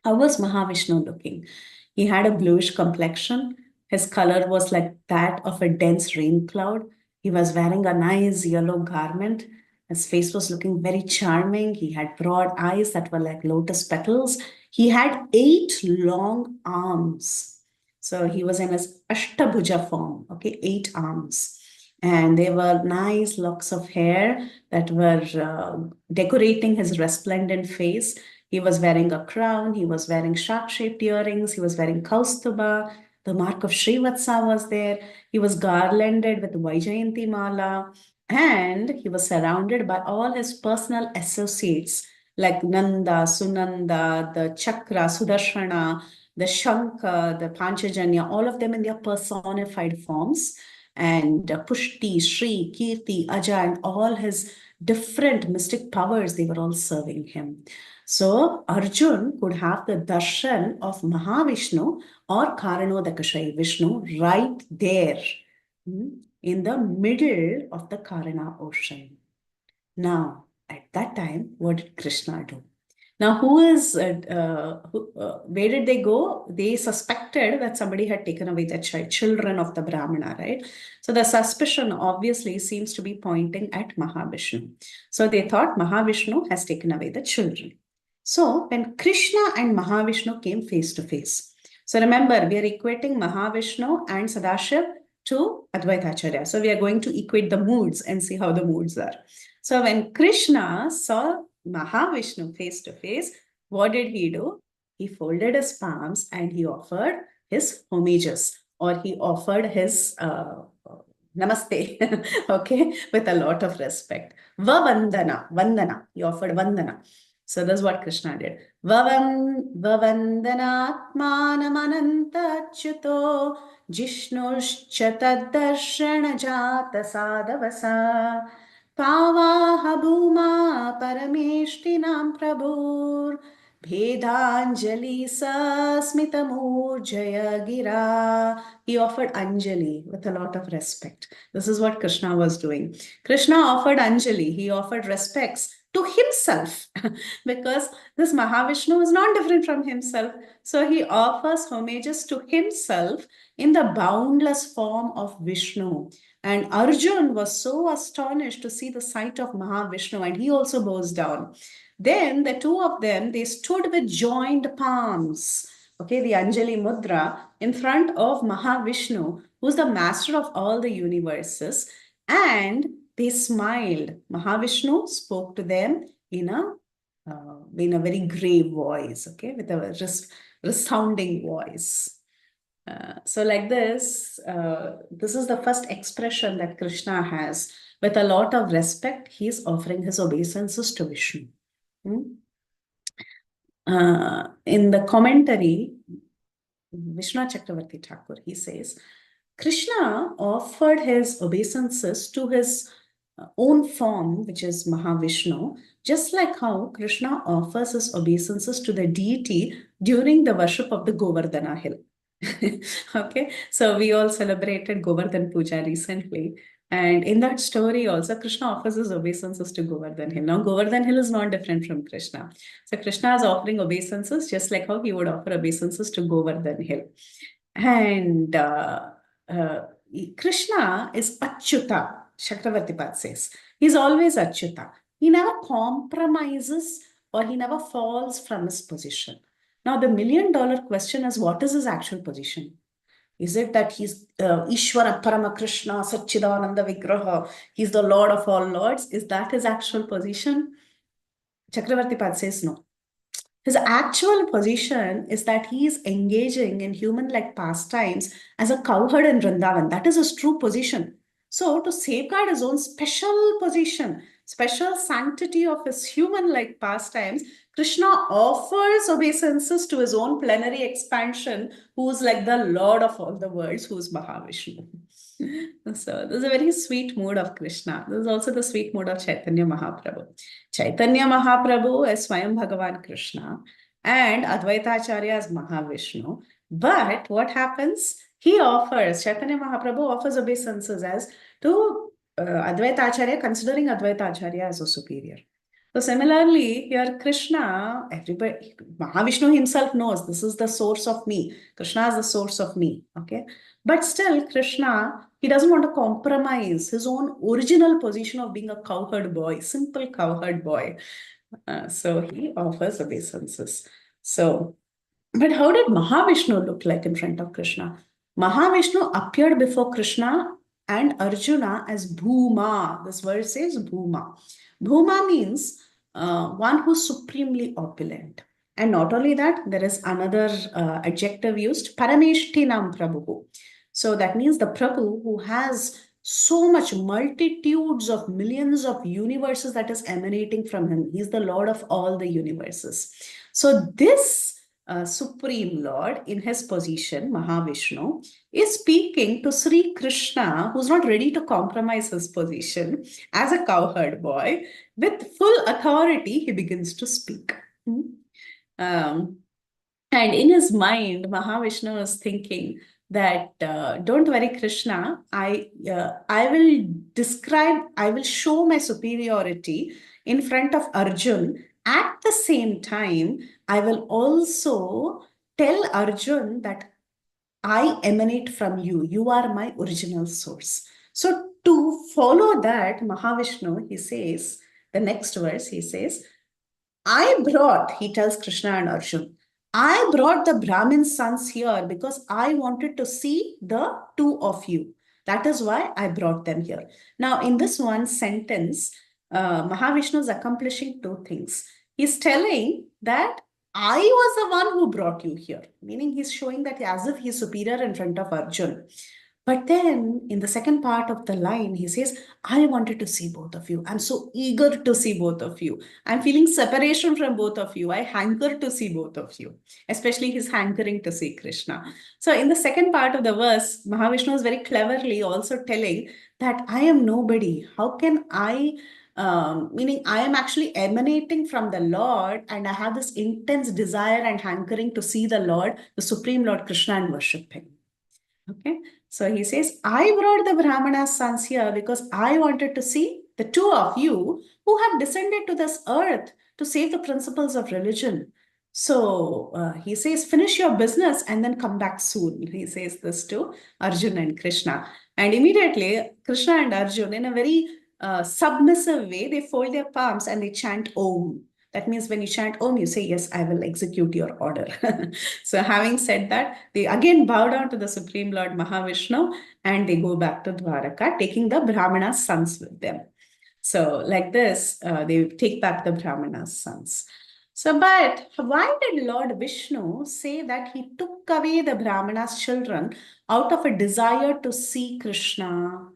How was Mahavishnu looking? He had a bluish complexion. His color was like that of a dense rain cloud. He was wearing a nice yellow garment. His face was looking very charming. He had broad eyes that were like lotus petals. He had 8 long arms. So he was in his Ashtabhuja form, okay, 8 arms. And there were nice locks of hair that were decorating his resplendent face. He was wearing a crown. He was wearing shark-shaped earrings. He was wearing kaustuba. The mark of Srivatsa was there. He was garlanded with Vaijayanti Mala. And he was surrounded by all his personal associates like Nanda, Sunanda, the Chakra, Sudarshana, the Shankha, the Panchajanya, all of them in their personified forms. And Pushti, Shri, Kirti, Aja, and all his different mystic powers, they were all serving him. So Arjun could have the darshan of Mahavishnu or Karanodakashayi Vishnu right there in the middle of the Karana ocean. Now, at that time, what did Krishna do? Now, where did they go? They suspected that somebody had taken away the children of the Brahmana, right? So the suspicion obviously seems to be pointing at Mahavishnu. So they thought Mahavishnu has taken away the children. So when Krishna and Mahavishnu came face to face, so remember, we are equating Mahavishnu and Sadashiv to Advaitacharya. So we are going to equate the moods and see how the moods are. So when Krishna saw Mahavishnu face to face, what did he do? He folded his palms and he offered his homages, or he offered his namaste, okay, with a lot of respect. Vandana, he offered vandana. So that's what Krishna did. Vavandanatmanam achyuto jishnushcha taddarshana jata sadavasa Pavaha bhuma parameshtinam prabhur Bhedanjali sasmitamurjaya gira. He offered Anjali with a lot of respect. This is what Krishna was doing. Krishna offered Anjali. He offered respects to himself because this Mahavishnu is not different from himself. So he offers homages to himself in the boundless form of Vishnu. And Arjun was so astonished to see the sight of Mahavishnu, and he also bows down. Then the two of them, they stood with joined palms, okay, the Anjali Mudra, in front of Mahavishnu, who's the master of all the universes, and they smiled. Mahavishnu spoke to them in a very grave voice, okay, with a resounding voice. So like this is the first expression that Krishna has. With a lot of respect, he is offering his obeisances to Vishnu. In the commentary, Vishnu Chakravarti Thakur, he says, Krishna offered his obeisances to his own form, which is Mahavishnu, just like how Krishna offers his obeisances to the deity during the worship of the Govardhana hill. Okay, so we all celebrated Govardhan Puja recently. And in that story also, Krishna offers his obeisances to Govardhan Hill. Now, Govardhan Hill is not different from Krishna. So Krishna is offering obeisances just like how he would offer obeisances to Govardhan Hill. And Krishna is Achyuta, Chakravarti Pad says. He's always Achyuta. He never compromises or he never falls from his position. Now, the $1 million question is, what is his actual position? Is it that he's Ishvara Parama Krishna Satchidananda Vigraha? He's the Lord of all lords. Is that his actual position? Chakravarti Pad says no. His actual position is that he is engaging in human-like pastimes as a cowherd in Vrindavan. That is his true position. So to safeguard his own special position, special sanctity of his human-like pastimes, Krishna offers obeisances to his own plenary expansion, who's like the Lord of all the worlds, who's Mahavishnu. So this is a very sweet mood of Krishna. This is also the sweet mood of Chaitanya Mahaprabhu. Chaitanya Mahaprabhu is Swayam Bhagavan Krishna and Advaita Acharya is Mahavishnu. But what happens? Chaitanya Mahaprabhu offers obeisances as to Advaita Acharya, considering Advaita Acharya as a superior. So similarly, here Krishna, everybody, Mahavishnu himself knows this is the source of me. Krishna is the source of me. Okay. But still, Krishna, he doesn't want to compromise his own original position of being a cowherd boy, simple cowherd boy. So he offers obeisances. So, but how did Mahavishnu look like in front of Krishna? Mahavishnu appeared before Krishna and Arjuna as Bhuma. This word says Bhuma. Bhuma means one who's supremely opulent. And not only that, there is another adjective used, Parameshtinam Prabhu. So that means the Prabhu who has so much multitudes of millions of universes that is emanating from him. He's the Lord of all the universes. So this Supreme Lord in his position, Mahavishnu, is speaking to Sri Krishna, who's not ready to compromise his position as a cowherd boy. With full authority, he begins to speak. And in his mind, Mahavishnu is thinking that don't worry, Krishna, I will show my superiority in front of Arjun. At the same time, I will also tell Arjun that I emanate from you. You are my original source. So to follow that, Mahavishnu, he says, the next verse, he says, he tells Krishna and Arjun, I brought the Brahmin sons here because I wanted to see the two of you. That is why I brought them here. Now, in this one sentence, Mahavishnu is accomplishing two things. He's telling that I was the one who brought you here, meaning he's showing that as if he's superior in front of Arjun. But then in the second part of the line, he says, I wanted to see both of you. I'm so eager to see both of you. I'm feeling separation from both of you. I hanker to see both of you, especially his hankering to see Krishna. So in the second part of the verse, Mahavishnu is very cleverly also telling that I am nobody. How can I, meaning I am actually emanating from the Lord and I have this intense desire and hankering to see the Lord, the Supreme Lord Krishna, and worship him. Okay, so he says, I brought the Brahmana's sons here because I wanted to see the two of you who have descended to this earth to save the principles of religion. So he says, finish your business and then come back soon. He says this to Arjuna and Krishna. And immediately, Krishna and Arjuna, in a very submissive way, they fold their palms and they chant Om. That means when you chant Om, you say, yes, I will execute your order. So having said that, they again bow down to the Supreme Lord Mahavishnu and they go back to Dwaraka, taking the Brahmana's sons with them. So like this, they take back the Brahmana's sons. So, but why did Lord Vishnu say that he took away the Brahmana's children out of a desire to see Krishna?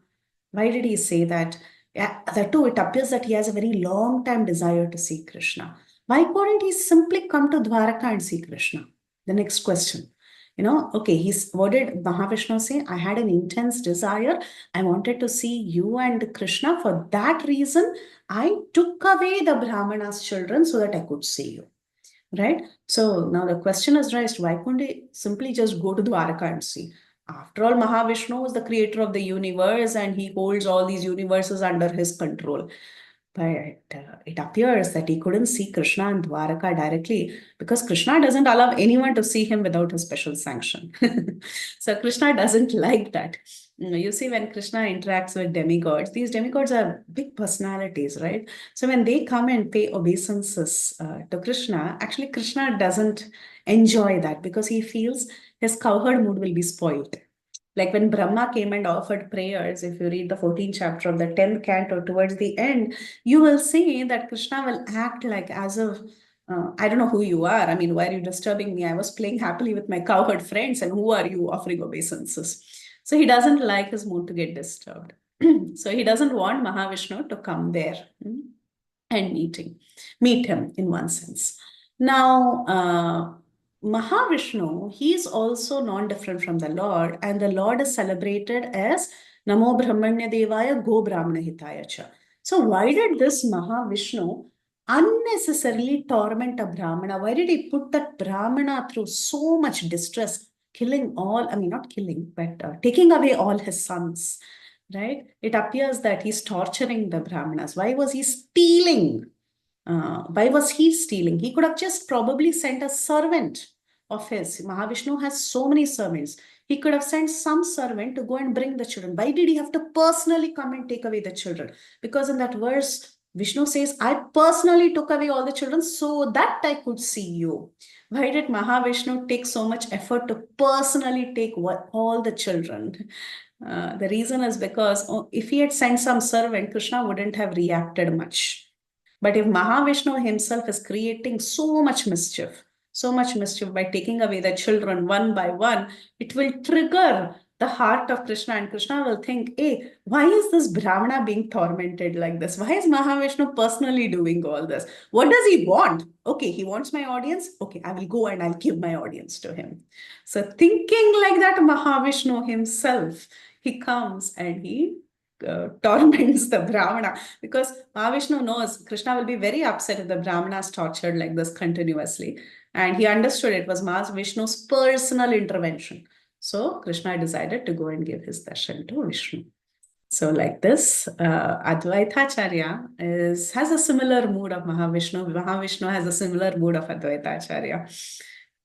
Why did he say that? Yeah, that too, it appears that he has a very long time desire to see Krishna. Why couldn't he simply come to Dwaraka and see Krishna? The next question. Okay, what did Mahavishnu say? I had an intense desire. I wanted to see you and Krishna. For that reason, I took away the Brahmana's children so that I could see you. Right? So now the question is raised, why couldn't he simply just go to Dwaraka and see? After all, Mahavishnu is the creator of the universe and he holds all these universes under his control. But it appears that he couldn't see Krishna and Dwaraka directly because Krishna doesn't allow anyone to see him without a special sanction. So Krishna doesn't like that. You see, when Krishna interacts with demigods, these demigods are big personalities, right? So when they come and pay obeisances to Krishna, actually Krishna doesn't enjoy that because he feels his cowherd mood will be spoiled. Like when Brahma came and offered prayers, if you read the 14th chapter of the 10th canto towards the end, you will see that Krishna will act like as if, I don't know who you are. I mean, why are you disturbing me? I was playing happily with my cowherd friends and who are you offering obeisances? So he doesn't like his mood to get disturbed. So he doesn't want Mahavishnu to come there and meet him in one sense. Now, Mahavishnu, he is also non-different from the Lord, and the Lord is celebrated as Namo Brahmanya Devaya Go Brahmana Hitaya Cha. So why did this Mahavishnu unnecessarily torment a Brahmana? Why did he put that Brahmana through so much distress, killing all, I mean, not killing, but taking away all his sons, right? It appears that he's torturing the Brahmanas. Why was he stealing Why was he stealing? He could have just probably sent a servant of his. Mahavishnu has so many servants. He could have sent some servant to go and bring the children. Why did he have to personally come and take away the children? Because in that verse, Vishnu says, I personally took away all the children so that I could see you. Why did Mahavishnu take so much effort to personally take all the children? The reason is because if he had sent some servant, Krishna wouldn't have reacted much. But if Mahavishnu himself is creating so much mischief by taking away the children one by one, it will trigger the heart of Krishna, and Krishna will think, hey, why is this Brahmana being tormented like this? Why is Mahavishnu personally doing all this? What does he want? Okay, he wants my audience. Okay, I will go and I'll give my audience to him. So thinking like that, Mahavishnu himself, he comes and he torments the Brahmana, because Mahavishnu knows Krishna will be very upset if the Brahmana is tortured like this continuously. And he understood it was Mahavishnu's personal intervention. So Krishna decided to go and give his darshan to Vishnu. So like this, Advaitacharya has a similar mood of Mahavishnu. Mahavishnu has a similar mood of Advaitacharya.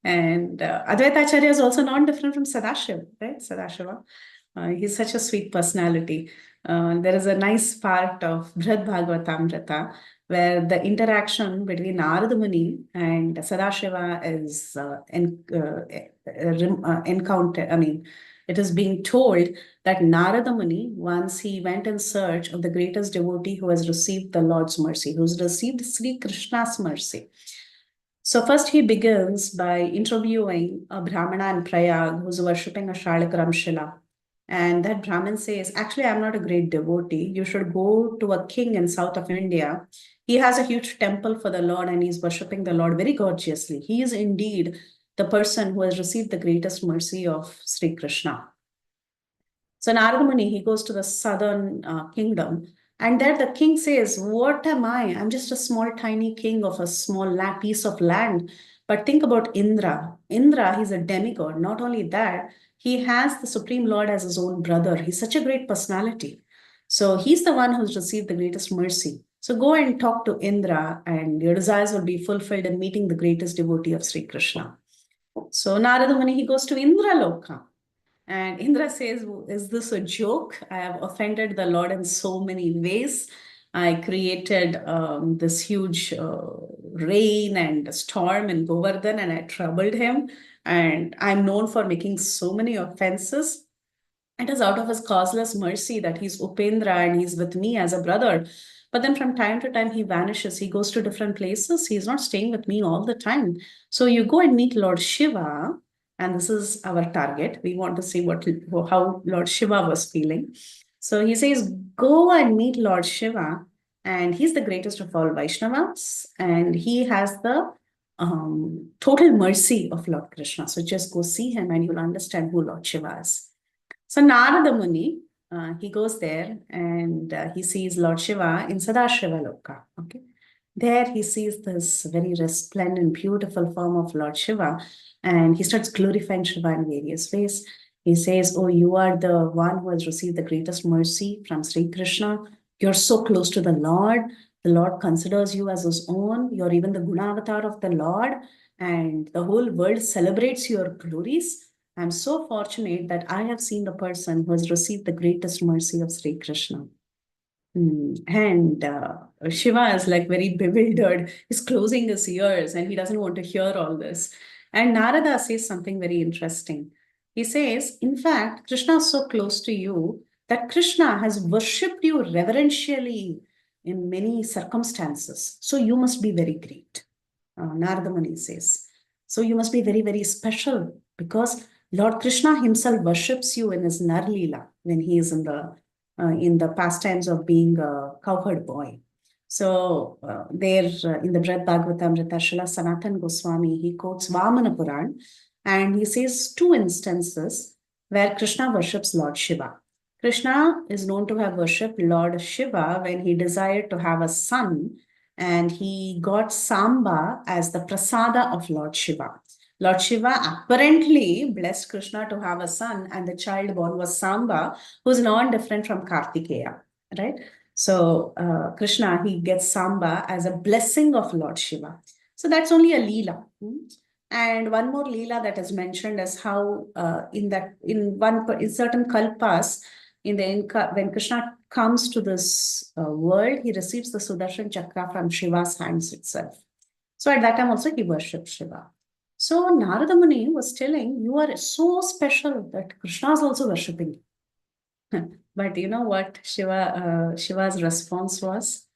And Advaitacharya is also not different from Sadashiva, right? Sadashiva. He's such a sweet personality. There is a nice part of Brihad Bhagavatamrita where the interaction between Narada Muni and Sadashiva is it is being told that Narada Muni, once he went in search of the greatest devotee who has received the Lord's mercy, who's received Sri Krishna's mercy. So first he begins by interviewing a Brahmana in Prayag who's worshipping a Shalakaram Shila. And that Brahmin says, actually, I'm not a great devotee. You should go to a king in south of India. He has a huge temple for the Lord and he's worshipping the Lord very gorgeously. He is indeed the person who has received the greatest mercy of Sri Krishna. So Narada Muni, he goes to the southern kingdom, and there the king says, what am I? I'm just a small tiny king of a small piece of land. But think about Indra. Indra, he's a demigod. Not only that, he has the Supreme Lord as his own brother. He's such a great personality. So he's the one who's received the greatest mercy. So go and talk to Indra and your desires will be fulfilled in meeting the greatest devotee of Sri Krishna. So Narada Muni, he goes to Indra Loka. And Indra says, is this a joke? I have offended the Lord in so many ways. I created this huge rain and storm in Govardhan and I troubled him. And I'm known for making so many offenses. It is out of his causeless mercy that he's Upendra and he's with me as a brother. But then from time to time, he vanishes. He goes to different places. He's not staying with me all the time. So you go and meet Lord Shiva. And this is our target. We want to see how Lord Shiva was feeling. So he says, go and meet Lord Shiva. And he's the greatest of all Vaishnavas. And he has the total mercy of Lord Krishna. So just go see him and you'll understand who Lord Shiva is. So Narada Muni, he goes there and he sees Lord Shiva in Sadashiva Loka. Okay. There he sees this very resplendent, beautiful form of Lord Shiva. And he starts glorifying Shiva in various ways. He says, oh, you are the one who has received the greatest mercy from Sri Krishna. You're so close to the Lord. The Lord considers you as his own. You're even the Gunavatar of the Lord. And the whole world celebrates your glories. I'm so fortunate that I have seen the person who has received the greatest mercy of Sri Krishna. And Shiva is like very bewildered. He's closing his ears and he doesn't want to hear all this. And Narada says something very interesting. He says, in fact, Krishna is so close to you that Krishna has worshipped you reverentially in many circumstances. So you must be very great. Narada Muni says. So you must be very, very special because Lord Krishna himself worships you in his Nar-lila when he is in the pastimes of being a cowherd boy. So there in the Brihad Bhagavatamrita, Srila Sanatana Goswami, he quotes Vamana Puran and he says two instances where Krishna worships Lord Shiva. Krishna is known to have worshipped Lord Shiva when he desired to have a son and he got Samba as the prasada of Lord Shiva. Lord Shiva apparently blessed Krishna to have a son and the child born was Samba, who's not different from Kartikeya, right? So Krishna, he gets Samba as a blessing of Lord Shiva. So that's only a Leela. And one more Leela that is mentioned is how in certain kalpas, when Krishna comes to this world, he receives the Sudarshan Chakra from Shiva's hands itself. So at that time also he worshipped Shiva. So Narada Muni was telling, you are so special that Krishna is also worshipping you. But you know what Shiva's response was?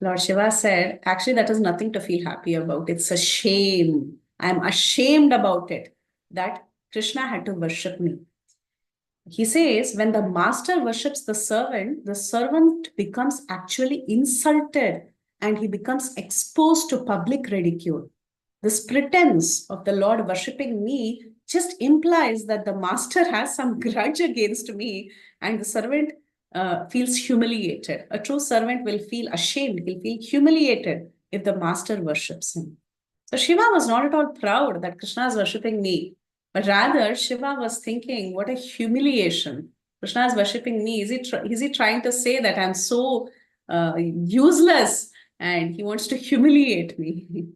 Lord Shiva said, actually, that is nothing to feel happy about. It's a shame. I'm ashamed about it that Krishna had to worship me. He says, when the master worships the servant becomes actually insulted and he becomes exposed to public ridicule. This pretense of the Lord worshipping me just implies that the master has some grudge against me and the servant feels humiliated. A true servant will feel ashamed, he'll feel humiliated if the master worships him. So Shiva was not at all proud that Krishna is worshipping me, but rather Shiva was thinking, what a humiliation. Krishna is worshipping me. Is he trying to say that I'm so useless and he wants to humiliate me?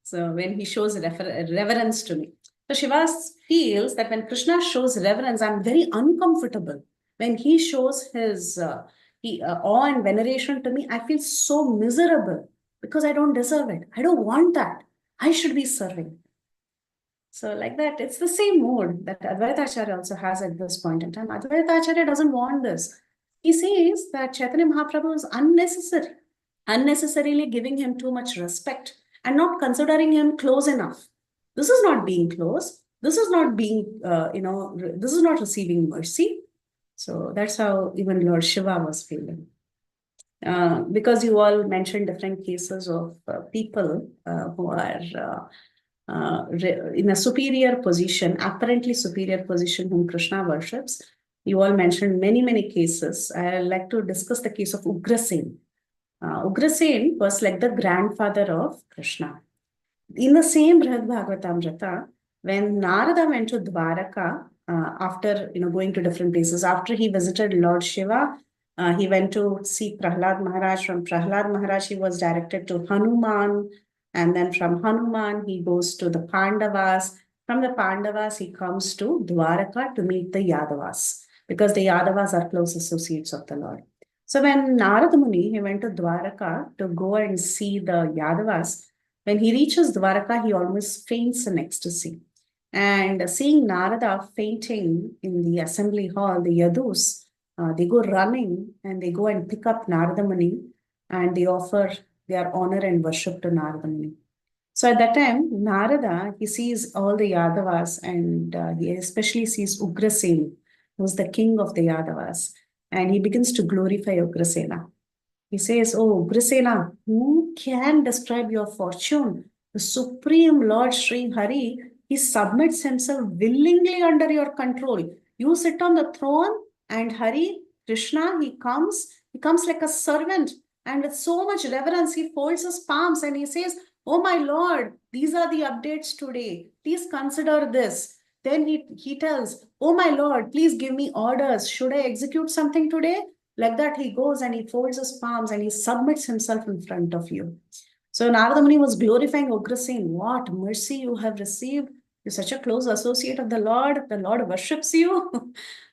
So when he shows reverence to me. So Shiva feels that when Krishna shows reverence, I'm very uncomfortable. When he shows his awe and veneration to me, I feel so miserable because I don't deserve it. I don't want that. I should be serving. So like that, it's the same mood that Advaita Acharya also has at this point in time. Advaita Acharya doesn't want this. He says that Chaitanya Mahaprabhu is unnecessarily giving him too much respect and not considering him close enough. This is not being close. This is not being, this is not receiving mercy. So that's how even Lord Shiva was feeling. Because you all mentioned different cases of people who are in a superior position, apparently superior position, whom Krishna worships. You all mentioned many, many cases. I'd like to discuss the case of Ugrasen. Ugrasen was like the grandfather of Krishna. In the same Brihad Bhagavatamrita, when Narada went to Dwaraka, after going to different places, after he visited Lord Shiva, he went to see Prahlad Maharaj. From Prahlad Maharaj, he was directed to Hanuman. And then from Hanuman, he goes to the Pandavas. From the Pandavas, he comes to Dwaraka to meet the Yadavas, because the Yadavas are close associates of the Lord. So when Narada Muni, he went to Dwaraka to go and see the Yadavas. When he reaches Dwaraka, he almost faints in ecstasy. And seeing Narada fainting in the assembly hall, the Yadus, they go running and they go and pick up Narada Muni and they offer their honor and worship to Narada Muni. So at that time, Narada, he sees all the Yadavas and he especially sees Ugrasen, who's the king of the Yadavas, and he begins to glorify Ugrasena. He says, oh, Ugrasena, who can describe your fortune? The Supreme Lord Sri Hari, he submits himself willingly under your control. You sit on the throne and Hari, Krishna, he comes like a servant. And with so much reverence, he folds his palms and he says, oh my Lord, these are the updates today. Please consider this. Then he tells, oh my Lord, please give me orders. Should I execute something today? Like that, he goes and he folds his palms and he submits himself in front of you. So Narada Muni was glorifying Ugrasen. What mercy you have received. You're such a close associate of the Lord. The Lord worships you.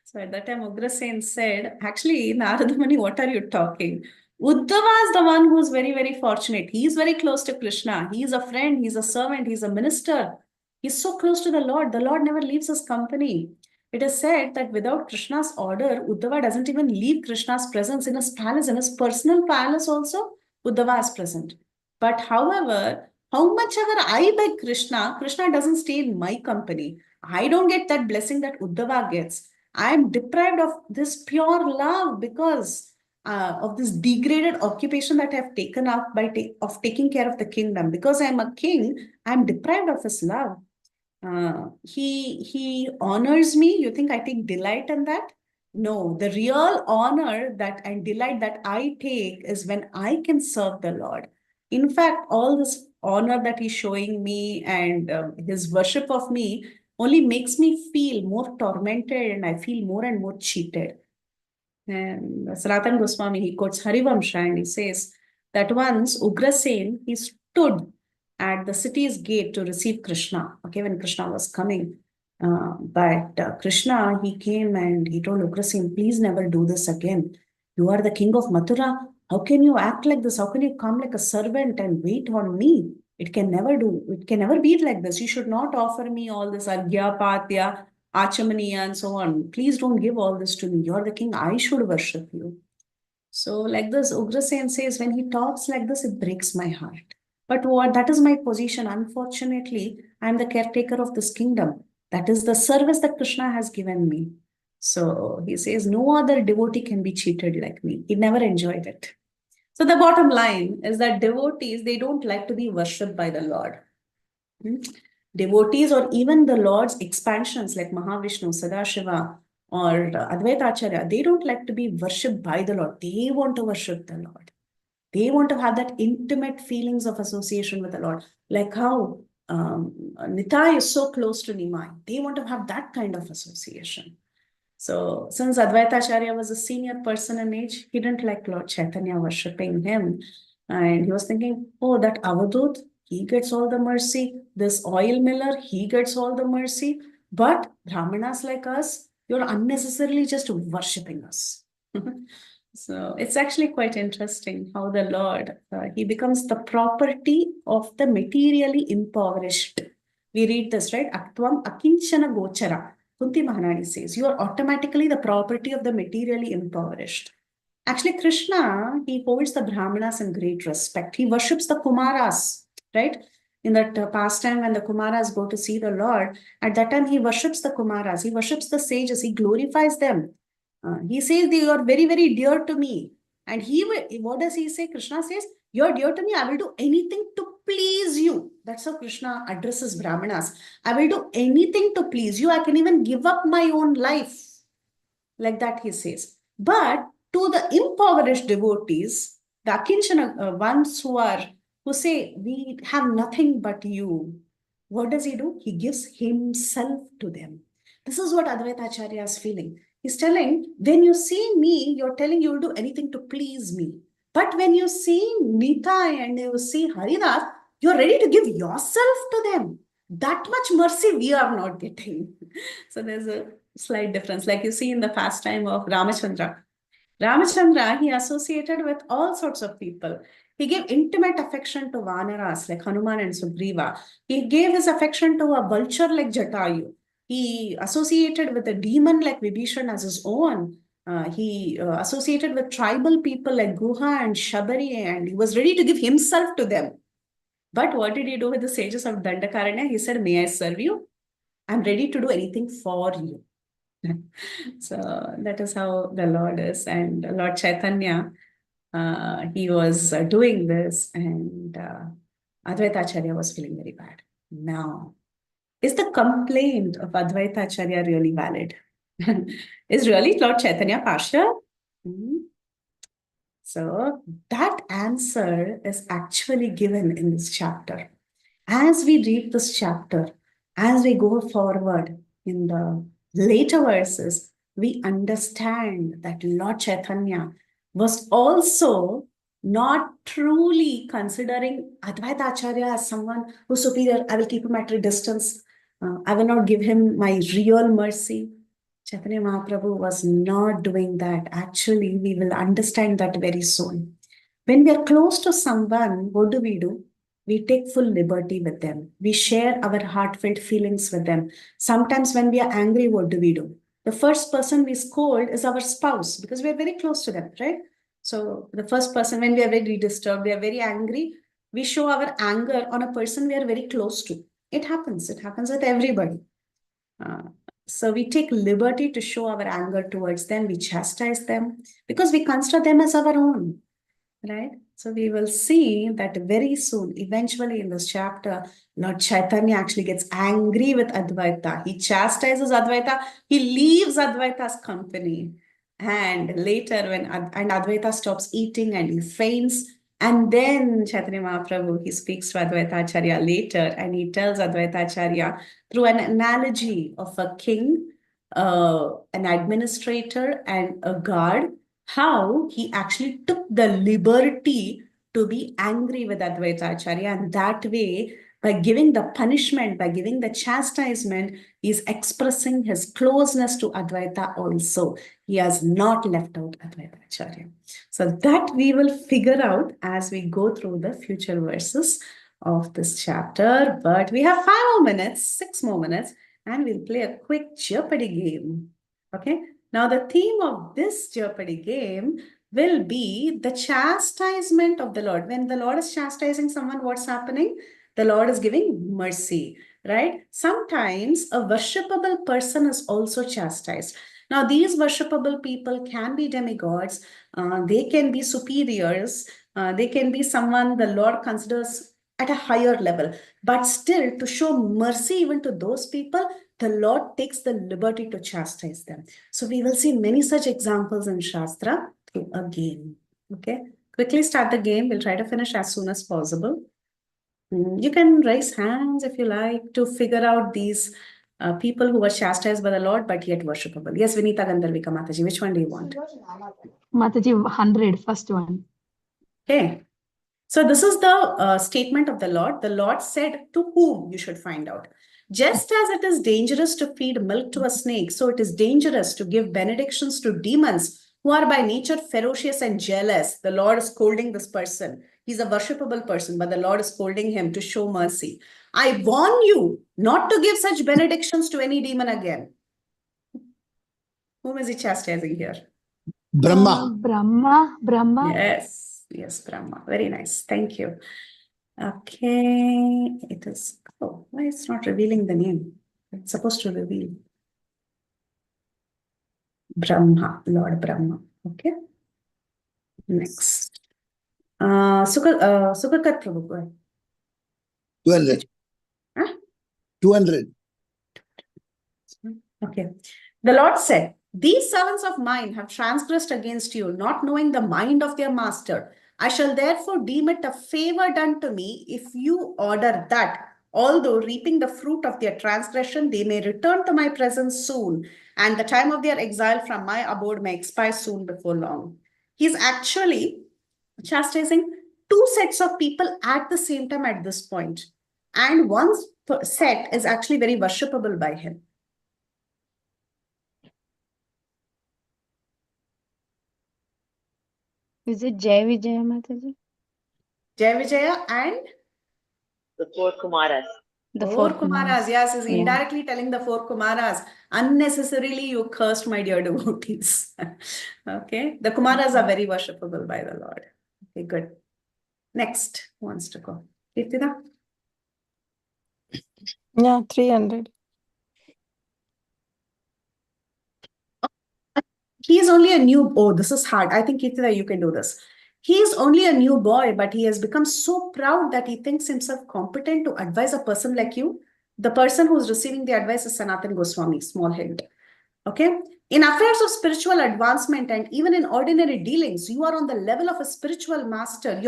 So at that time, Ugrasen said, actually, Narada Muni, what are you talking? Uddhava is the one who's very, very fortunate. He is very close to Krishna. He is a friend. He's a servant. He's a minister. He's so close to the Lord. The Lord never leaves his company. It is said that without Krishna's order, Uddhava doesn't even leave Krishna's presence in his palace. In his personal palace also, Uddhava is present. But however, how much ever I beg Krishna, Krishna doesn't stay in my company. I don't get that blessing that Uddhava gets. I am deprived of this pure love because of this degraded occupation that I have taken up of taking care of the kingdom. Because I am a king, I am deprived of his love. He honors me. You think I take delight in that? No, the real honor that and delight that I take is when I can serve the Lord. In fact, all this honor that he's showing me and his worship of me only makes me feel more tormented and I feel more and more cheated. And Sanatana Goswami, he quotes Harivamsha and he says that once Ugrasen, he stood at the city's gate to receive Krishna, okay, when Krishna was coming. But Krishna, he came and he told Ugrasen, please never do this again. You are the king of Mathura. How can you act like this? How can you come like a servant and wait on me? It can never be like this. You should not offer me all this Argya, Patya, Achamaniya, and so on. Please don't give all this to me. You're the king. I should worship you. So, like this, Ugrasen says, when he talks like this, it breaks my heart. But that is my position. Unfortunately, I'm the caretaker of this kingdom. That is the service that Krishna has given me. So he says, no other devotee can be cheated like me. He never enjoyed it. So the bottom line is that devotees, they don't like to be worshipped by the Lord. Devotees or even the Lord's expansions like Mahavishnu, Sadashiva, or Advaita Acharya, they don't like to be worshipped by the Lord. They want to worship the Lord. They want to have that intimate feelings of association with the Lord. Like how Nitai is so close to Nimai. They want to have that kind of association. So since Advaita Acharya was a senior person in age, he didn't like Lord Chaitanya worshipping him. And he was thinking, oh, that Avadut, he gets all the mercy. This oil miller, he gets all the mercy. But Brahmanas like us, you're unnecessarily just worshipping us. So it's actually quite interesting how the Lord, he becomes the property of the materially impoverished. We read this, right? Aktvam akinchana gochara. Kunti Maharani says, you are automatically the property of the materially impoverished. Actually, Krishna, he holds the Brahmanas in great respect. He worships the Kumaras, right? In that pastime when the Kumaras go to see the Lord, at that time he worships the Kumaras, he worships the sages, he glorifies them. He says, they are very, very dear to me. And what does he say? Krishna says, you're dear to me, I will do anything to please you. That's how Krishna addresses Brahmanas. I will do anything to please you. I can even give up my own life. Like that he says. But to the impoverished devotees, the Akinchana ones who say, we have nothing but you, what does he do? He gives himself to them. This is what Advaita Acharya is feeling. He's telling, when you see me, you're telling you will do anything to please me. But when you see Nitai and you see Haridas, you're ready to give yourself to them. That much mercy we are not getting. So there's a slight difference. Like you see in the pastime of Ramachandra. Ramachandra, he associated with all sorts of people. He gave intimate affection to Vanaras like Hanuman and Sugriva. He gave his affection to a vulture like Jatayu. He associated with a demon like Vibhishan as his own. He associated with tribal people like Guha and Shabari, and he was ready to give himself to them. But what did he do with the sages of Dandakaranya? He said, may I serve you? I'm ready to do anything for you. So that is how the Lord is. And Lord Chaitanya, he was doing this, and Advaita Acharya was feeling very bad. Now, is the complaint of Advaita Acharya really valid? Is really Lord Chaitanya partial? So that answer is actually given in this chapter. As we read this chapter, as we go forward in the later verses, we understand that Lord Chaitanya was also not truly considering Advaita Acharya as someone who's superior. I will keep him at a distance. I will not give him my real mercy. Chaitanya Mahaprabhu was not doing that. Actually, we will understand that very soon. When we are close to someone, what do? We take full liberty with them. We share our heartfelt feelings with them. Sometimes when we are angry, what do? The first person we scold is our spouse because we are very close to them, right? So the first person, when we are very disturbed, we are very angry, we show our anger on a person we are very close to. It happens with everybody. So we take liberty to show our anger towards them. We chastise them because we consider them as our own, right? So we will see that very soon, eventually in this chapter, Lord Chaitanya actually gets angry with Advaita. He chastises Advaita. He leaves Advaita's company. And later when Advaita stops eating and he faints, and then Chaitanya Mahaprabhu, he speaks to Advaita Acharya later and he tells Advaita Acharya through an analogy of a king an administrator and a guard, how he actually took the liberty to be angry with Advaita Acharya, and that way, by giving the punishment, by giving the chastisement, he is expressing his closeness to Advaita also. He has not left out Advaita Acharya. So that we will figure out as we go through the future verses of this chapter. But we have 5 more minutes, 6 more minutes, and we'll play a quick Jeopardy game. Okay. Now the theme of this Jeopardy game will be the chastisement of the Lord. When the Lord is chastising someone, what's happening? The Lord is giving mercy, right? Sometimes a worshipable person is also chastised. Now, these worshipable people can be demigods, they can be superiors, they can be someone the Lord considers at a higher level. But still, to show mercy even to those people, the Lord takes the liberty to chastise them. So we will see many such examples in Shastra through a game. Okay, quickly start the game. We'll try to finish as soon as possible. You can raise hands if you like to figure out these people who were chastised by the Lord but yet worshipable. Yes, Vinita Gandharvika Mataji, which one do you want? Mataji, 100, first one. Okay. So this is the statement of the Lord. The Lord said to whom you should find out. Just as it is dangerous to feed milk to a snake, so it is dangerous to give benedictions to demons who are by nature ferocious and jealous. The Lord is scolding this person. He's a worshipable person, but the Lord is scolding him to show mercy. I warn you not to give such benedictions to any demon again. Whom is he chastising here? Brahma. Brahma. Yes, Brahma. Very nice. Thank you. Okay, it is. Oh, why it's not revealing the name? It's supposed to reveal. Brahma, Lord Brahma. Okay. Next. Sukakat Prabhu, go ahead. 200. Huh? 200. Okay. The Lord said, these servants of mine have transgressed against you, not knowing the mind of their master. I shall therefore deem it a favor done to me if you order that, although reaping the fruit of their transgression, they may return to my presence soon, and the time of their exile from my abode may expire soon before long. He's actually chastising 2 sets of people at the same time at this point. And one set is actually very worshipable by him. Is it Jai Vijaya Mataji? Jai Vijaya and The 4 Kumaras. The 4 4 Kumaras. Yes, is indirectly telling the 4 Kumaras. Unnecessarily you cursed my dear devotees. Okay. The Kumaras are very worshipable by the Lord. Okay, good. Next, who wants to go? Kirtida? Yeah, 300. He is only a new. Oh, this is hard. I think Kirtida, you can do this. He is only a new boy, but he has become so proud that he thinks himself competent to advise a person like you. The person who's receiving the advice is Sanatan Goswami. Small hint. Okay. In affairs of spiritual advancement and even in ordinary dealings, you are on the level of a spiritual master.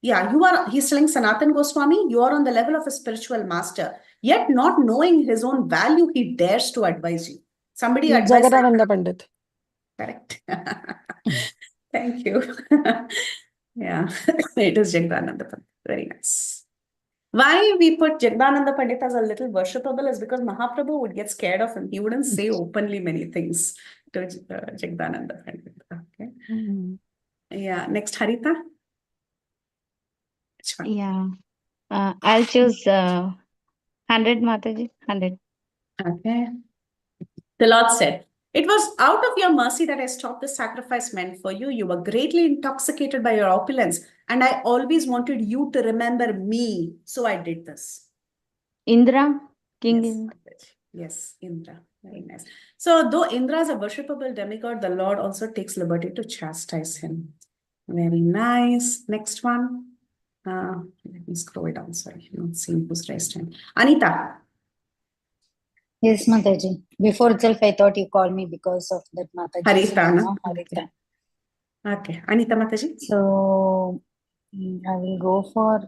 He's telling Sanatan Goswami, you are on the level of a spiritual master. Yet not knowing his own value, he dares to advise you. Somebody advised. Jagadananda Pandit. Correct. Thank you. Yeah, it is Jagadananda Pandit. Very nice. Why we put Jagadananda Pandit as a little worshipable is because Mahaprabhu would get scared of him. He wouldn't say openly many things to Jagadananda Pandit. Okay. Yeah. Next, Harita. Which one? Yeah. I'll choose 100 Mataji. 100. Okay. The Lord said, it was out of your mercy that I stopped the sacrifice meant for you. You were greatly intoxicated by your opulence, and I always wanted you to remember me. So I did this. Indra, King Yes, Indra. yes, Indra. Very nice. So though Indra is a worshipable demigod, the Lord also takes liberty to chastise him. Very nice. Next one. Let me scroll down. Sorry, I'm not seeing who's raised hand. Anita. Yes, Mataji. Before itself, I thought you called me because of that Mataji. Harita, no? Harita. Okay. Anita Mataji. So I will go for,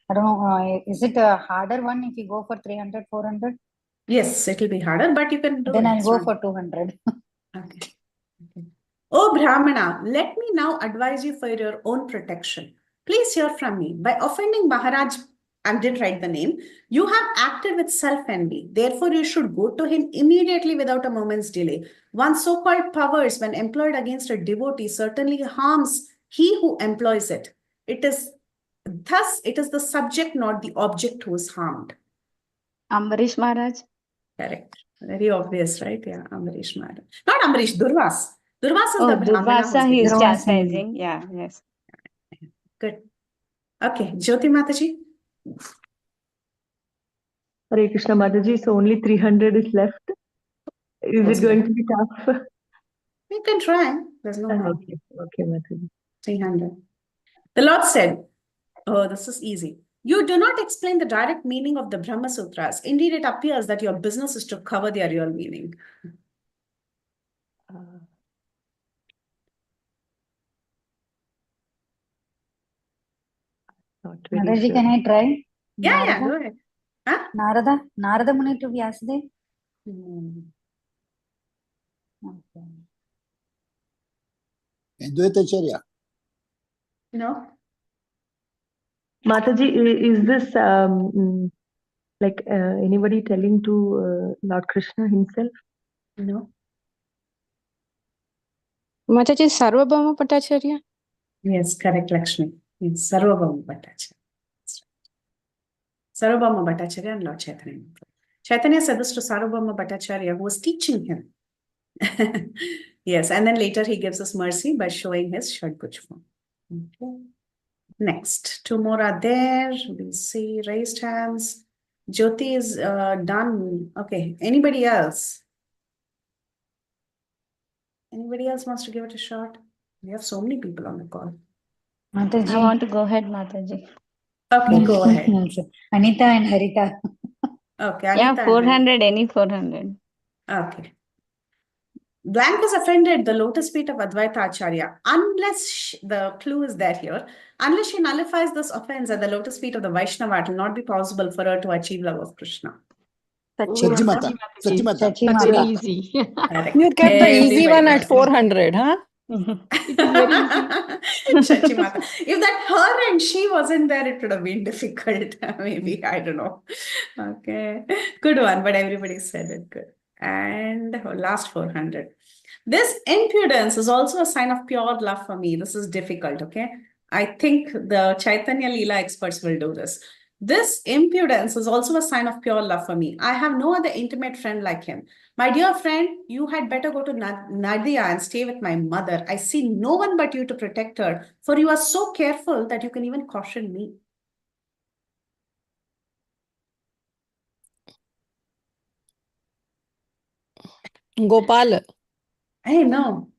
I don't know, is it a harder one if you go for 300, 400? Yes, it will be harder, but you can do Then it. I'll It's go fine. for 200. Okay. Okay. Oh, Brahmana, let me now advise you for your own protection. Please hear from me. By offending Maharaj, I didn't write the name, you have acted with self-envy. Therefore, you should go to him immediately without a moment's delay. One's so-called powers, when employed against a devotee, certainly harms he who employs it. Thus, it is the subject, not the object, who is harmed. Ambarish Maharaj. Correct. Very obvious, right? Yeah, Ambarish Maharaj. Not Ambarish, Durvas. Durvas is Oh, the Brahmana who's Durvasa, he is getting Durvasa. chastising. Yeah, yes. good. Okay, Jyoti Mataji. Hare Krishna Mataji, so only 300 is left. Is What's it going that? to be tough? You can try. There's no harm. Okay, okay, Mataji. 300. The Lord said, oh, this is easy. You do not explain the direct meaning of the Brahma Sutras. Indeed, it appears that your business is to cover their real meaning. Not very Mataji, sure. can I try? Yeah, Narada? go ahead. Huh? Narada Muni to Vyasadeva? Okay. Advaitacharya. No. Mataji, is this like anybody telling to Lord Krishna himself? No. Mataji, Sarvabhauma Bhattacharya? Yes, correct, Lakshmi. It's Sarvabhauma Bhattacharya. Sarvabhauma Bhattacharya and Lord Chaitanya. Chaitanya said this to Sarvabhauma Bhattacharya, who was teaching him. Yes, and then later he gives us mercy by showing his Shadguj form. Okay. Next, two more are there. We see raised hands. Jyoti is done. Okay, anybody else? Anybody else wants to give it a shot? We have so many people on the call. I Mataji. want to go ahead, Mataji. Okay, go ahead. Anita and Harita. Okay, Yeah, Anita. 400, any 400. Okay. Blank is offended the lotus feet of Advaita Acharya. Unless the clue is there here, unless she nullifies this offense at the lotus feet of the Vaishnava, it will not be possible for her to achieve love of Krishna. Satyamata. Satyamata. Very Sachimata. easy. Correct. You kept the easy Everybody one got at 400, huh? it is very easy. Shachimata. If that her and she wasn't there, it would have been difficult. Maybe, I don't know. Okay. Good one, but everybody said it good. And last 400. This impudence is also a sign of pure love for me. This is difficult, okay? I think the Chaitanya Leela experts will do this. This impudence is also a sign of pure love for me. I have no other intimate friend like him. My dear friend, you had better go to Nadia and stay with my mother. I see no one but you to protect her, for you are so careful that you can even caution me. Gopal. Hey, no.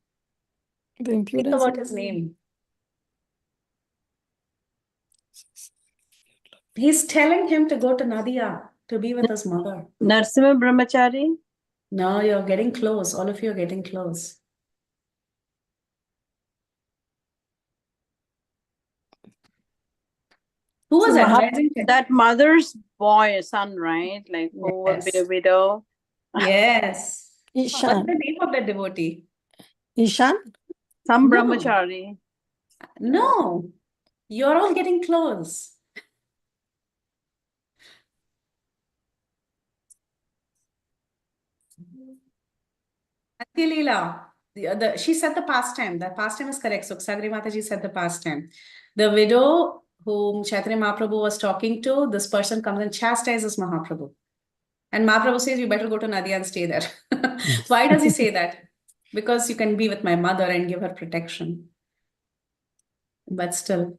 The Think impudence. about his name. He's telling him to go to Nadia to be with his mother. Narasimha Brahmachari? No, you're getting close. All of you are getting close. Who was advising him? That mother's boy, son, right? Like who will be a Yes. widow. Yes. What's Ishan. the name of that devotee? Ishan? Some No. brahmachari. No. You're all getting close. Madhya-lila. She said the pastime. The pastime is correct. Suksagri Mataji said the pastime. The widow whom Chaitanya Mahaprabhu was talking to, this person comes and chastises Mahaprabhu. And Mahaprabhu says, you better go to Nadia and stay there. Why does he say that? Because you can be with my mother and give her protection. But still.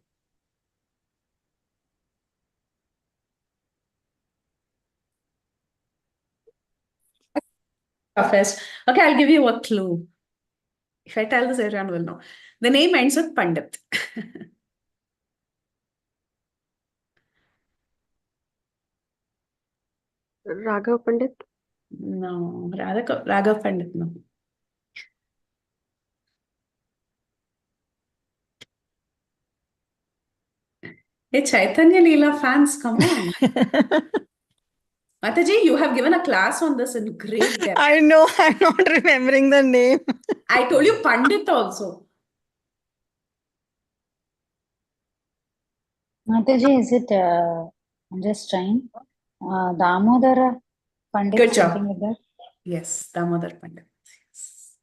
Toughest. Okay, I'll give you a clue. If I tell this, everyone will know. The name ends with Pandit. Raghav Pandit. No, Raghav Pandit, no. Hey, Chaitanya Leela fans, come on. Mataji, you have given a class on this in great depth. I know, I'm not remembering the name. I told you Pandit also. Mataji, is it, I'm just trying, Damodara Pandit, Good something job. like that? Yes, Damodar Pandit. Yes.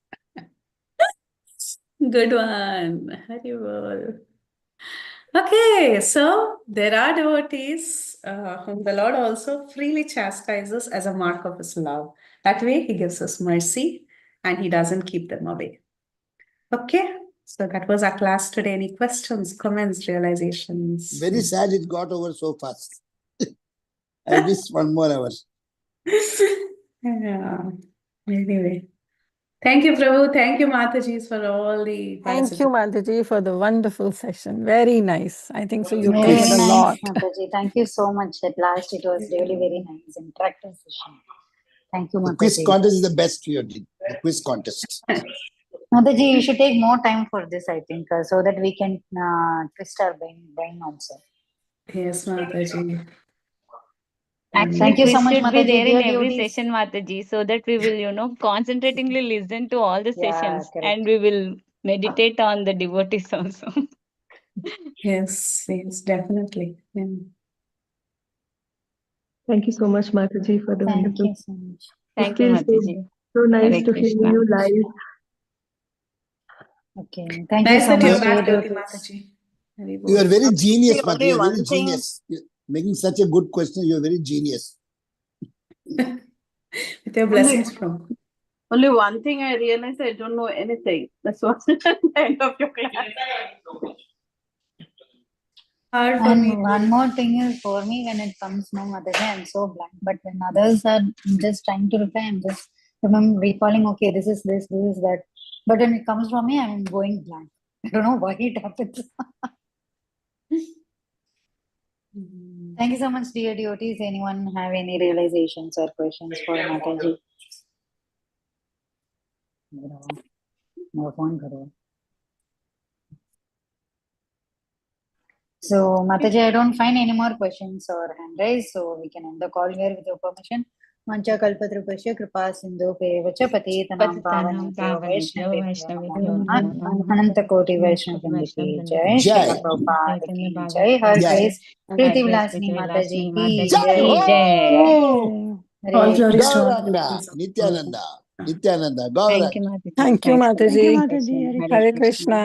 Good one. Haribol. Okay, so there are devotees whom the Lord also freely chastises as a mark of his love. That way, he gives us mercy and he doesn't keep them away. Okay, so that was our class today. Any questions, comments, realizations? Very sad it got over so fast. I wish 1 more hour. Yeah. Anyway, thank you, Prabhu. Thank you, Mataji, for all the Thank you, Mataji, for the wonderful session. Very nice. I think so. You Very covered a nice, lot. Mataji. Thank you so much. At last, it was really very nice, interactive session. Thank you, The quiz Mataji. contest is the best you did. The quiz contest. Mataji, you should take more time for this, I think, so that we can twist our brain also. Yes, Mataji. Actually, Thank you so quiz much, should be Mataji. there in Dear every devotees. session, Mataji, so that we will, concentratingly listen to all the Yeah, sessions correct. and we will meditate on the devotees also. Yes, definitely. Yeah. Thank you so much, Mataji, for the Thank wonderful. you so much. It Thank you, feels Mataji. so nice Hare to hear Krishna. you live. Okay. Thank you Nice so that you're much, dear back, Devotee devotees. Mataji. You are Haribol. very genius, Only Mataji. You are one very thing- genius. You're making such a good question. You are very genius. With your blessings from. Only one thing I realized, I don't know anything. That's what the end of your class. Hard for me. And one more thing is for me, when it comes now, Mataji, I'm so blank. But when others are just trying to reply, I'm just recalling, okay, this is this, this is that. But when it comes from me, I'm going blank. I don't know why it happens. Thank you so much, dear devotees. Anyone have any realizations or questions for Mataji? No phone karo. So, Mataji, I don't find any more questions or hand raised, so we can end the call here with your permission. Mancha kalpatrupasya kripa sindhu pevacha patitanam pavanebhyo vaishnavebhyo namo namah. Ananta koti vaishnavindra ki jai. Jai. Srila Prabhupada ki jai. Her Jai. grace Preeti Vilasini Mataji ki Jai jai. ho! All Hare glories to all the Gauranga, devotees of the Nityananda, world. Nityananda, Thank you, Gauranga. Mataji. Thank you, Thanks for the Mataji. session. Hare Krishna.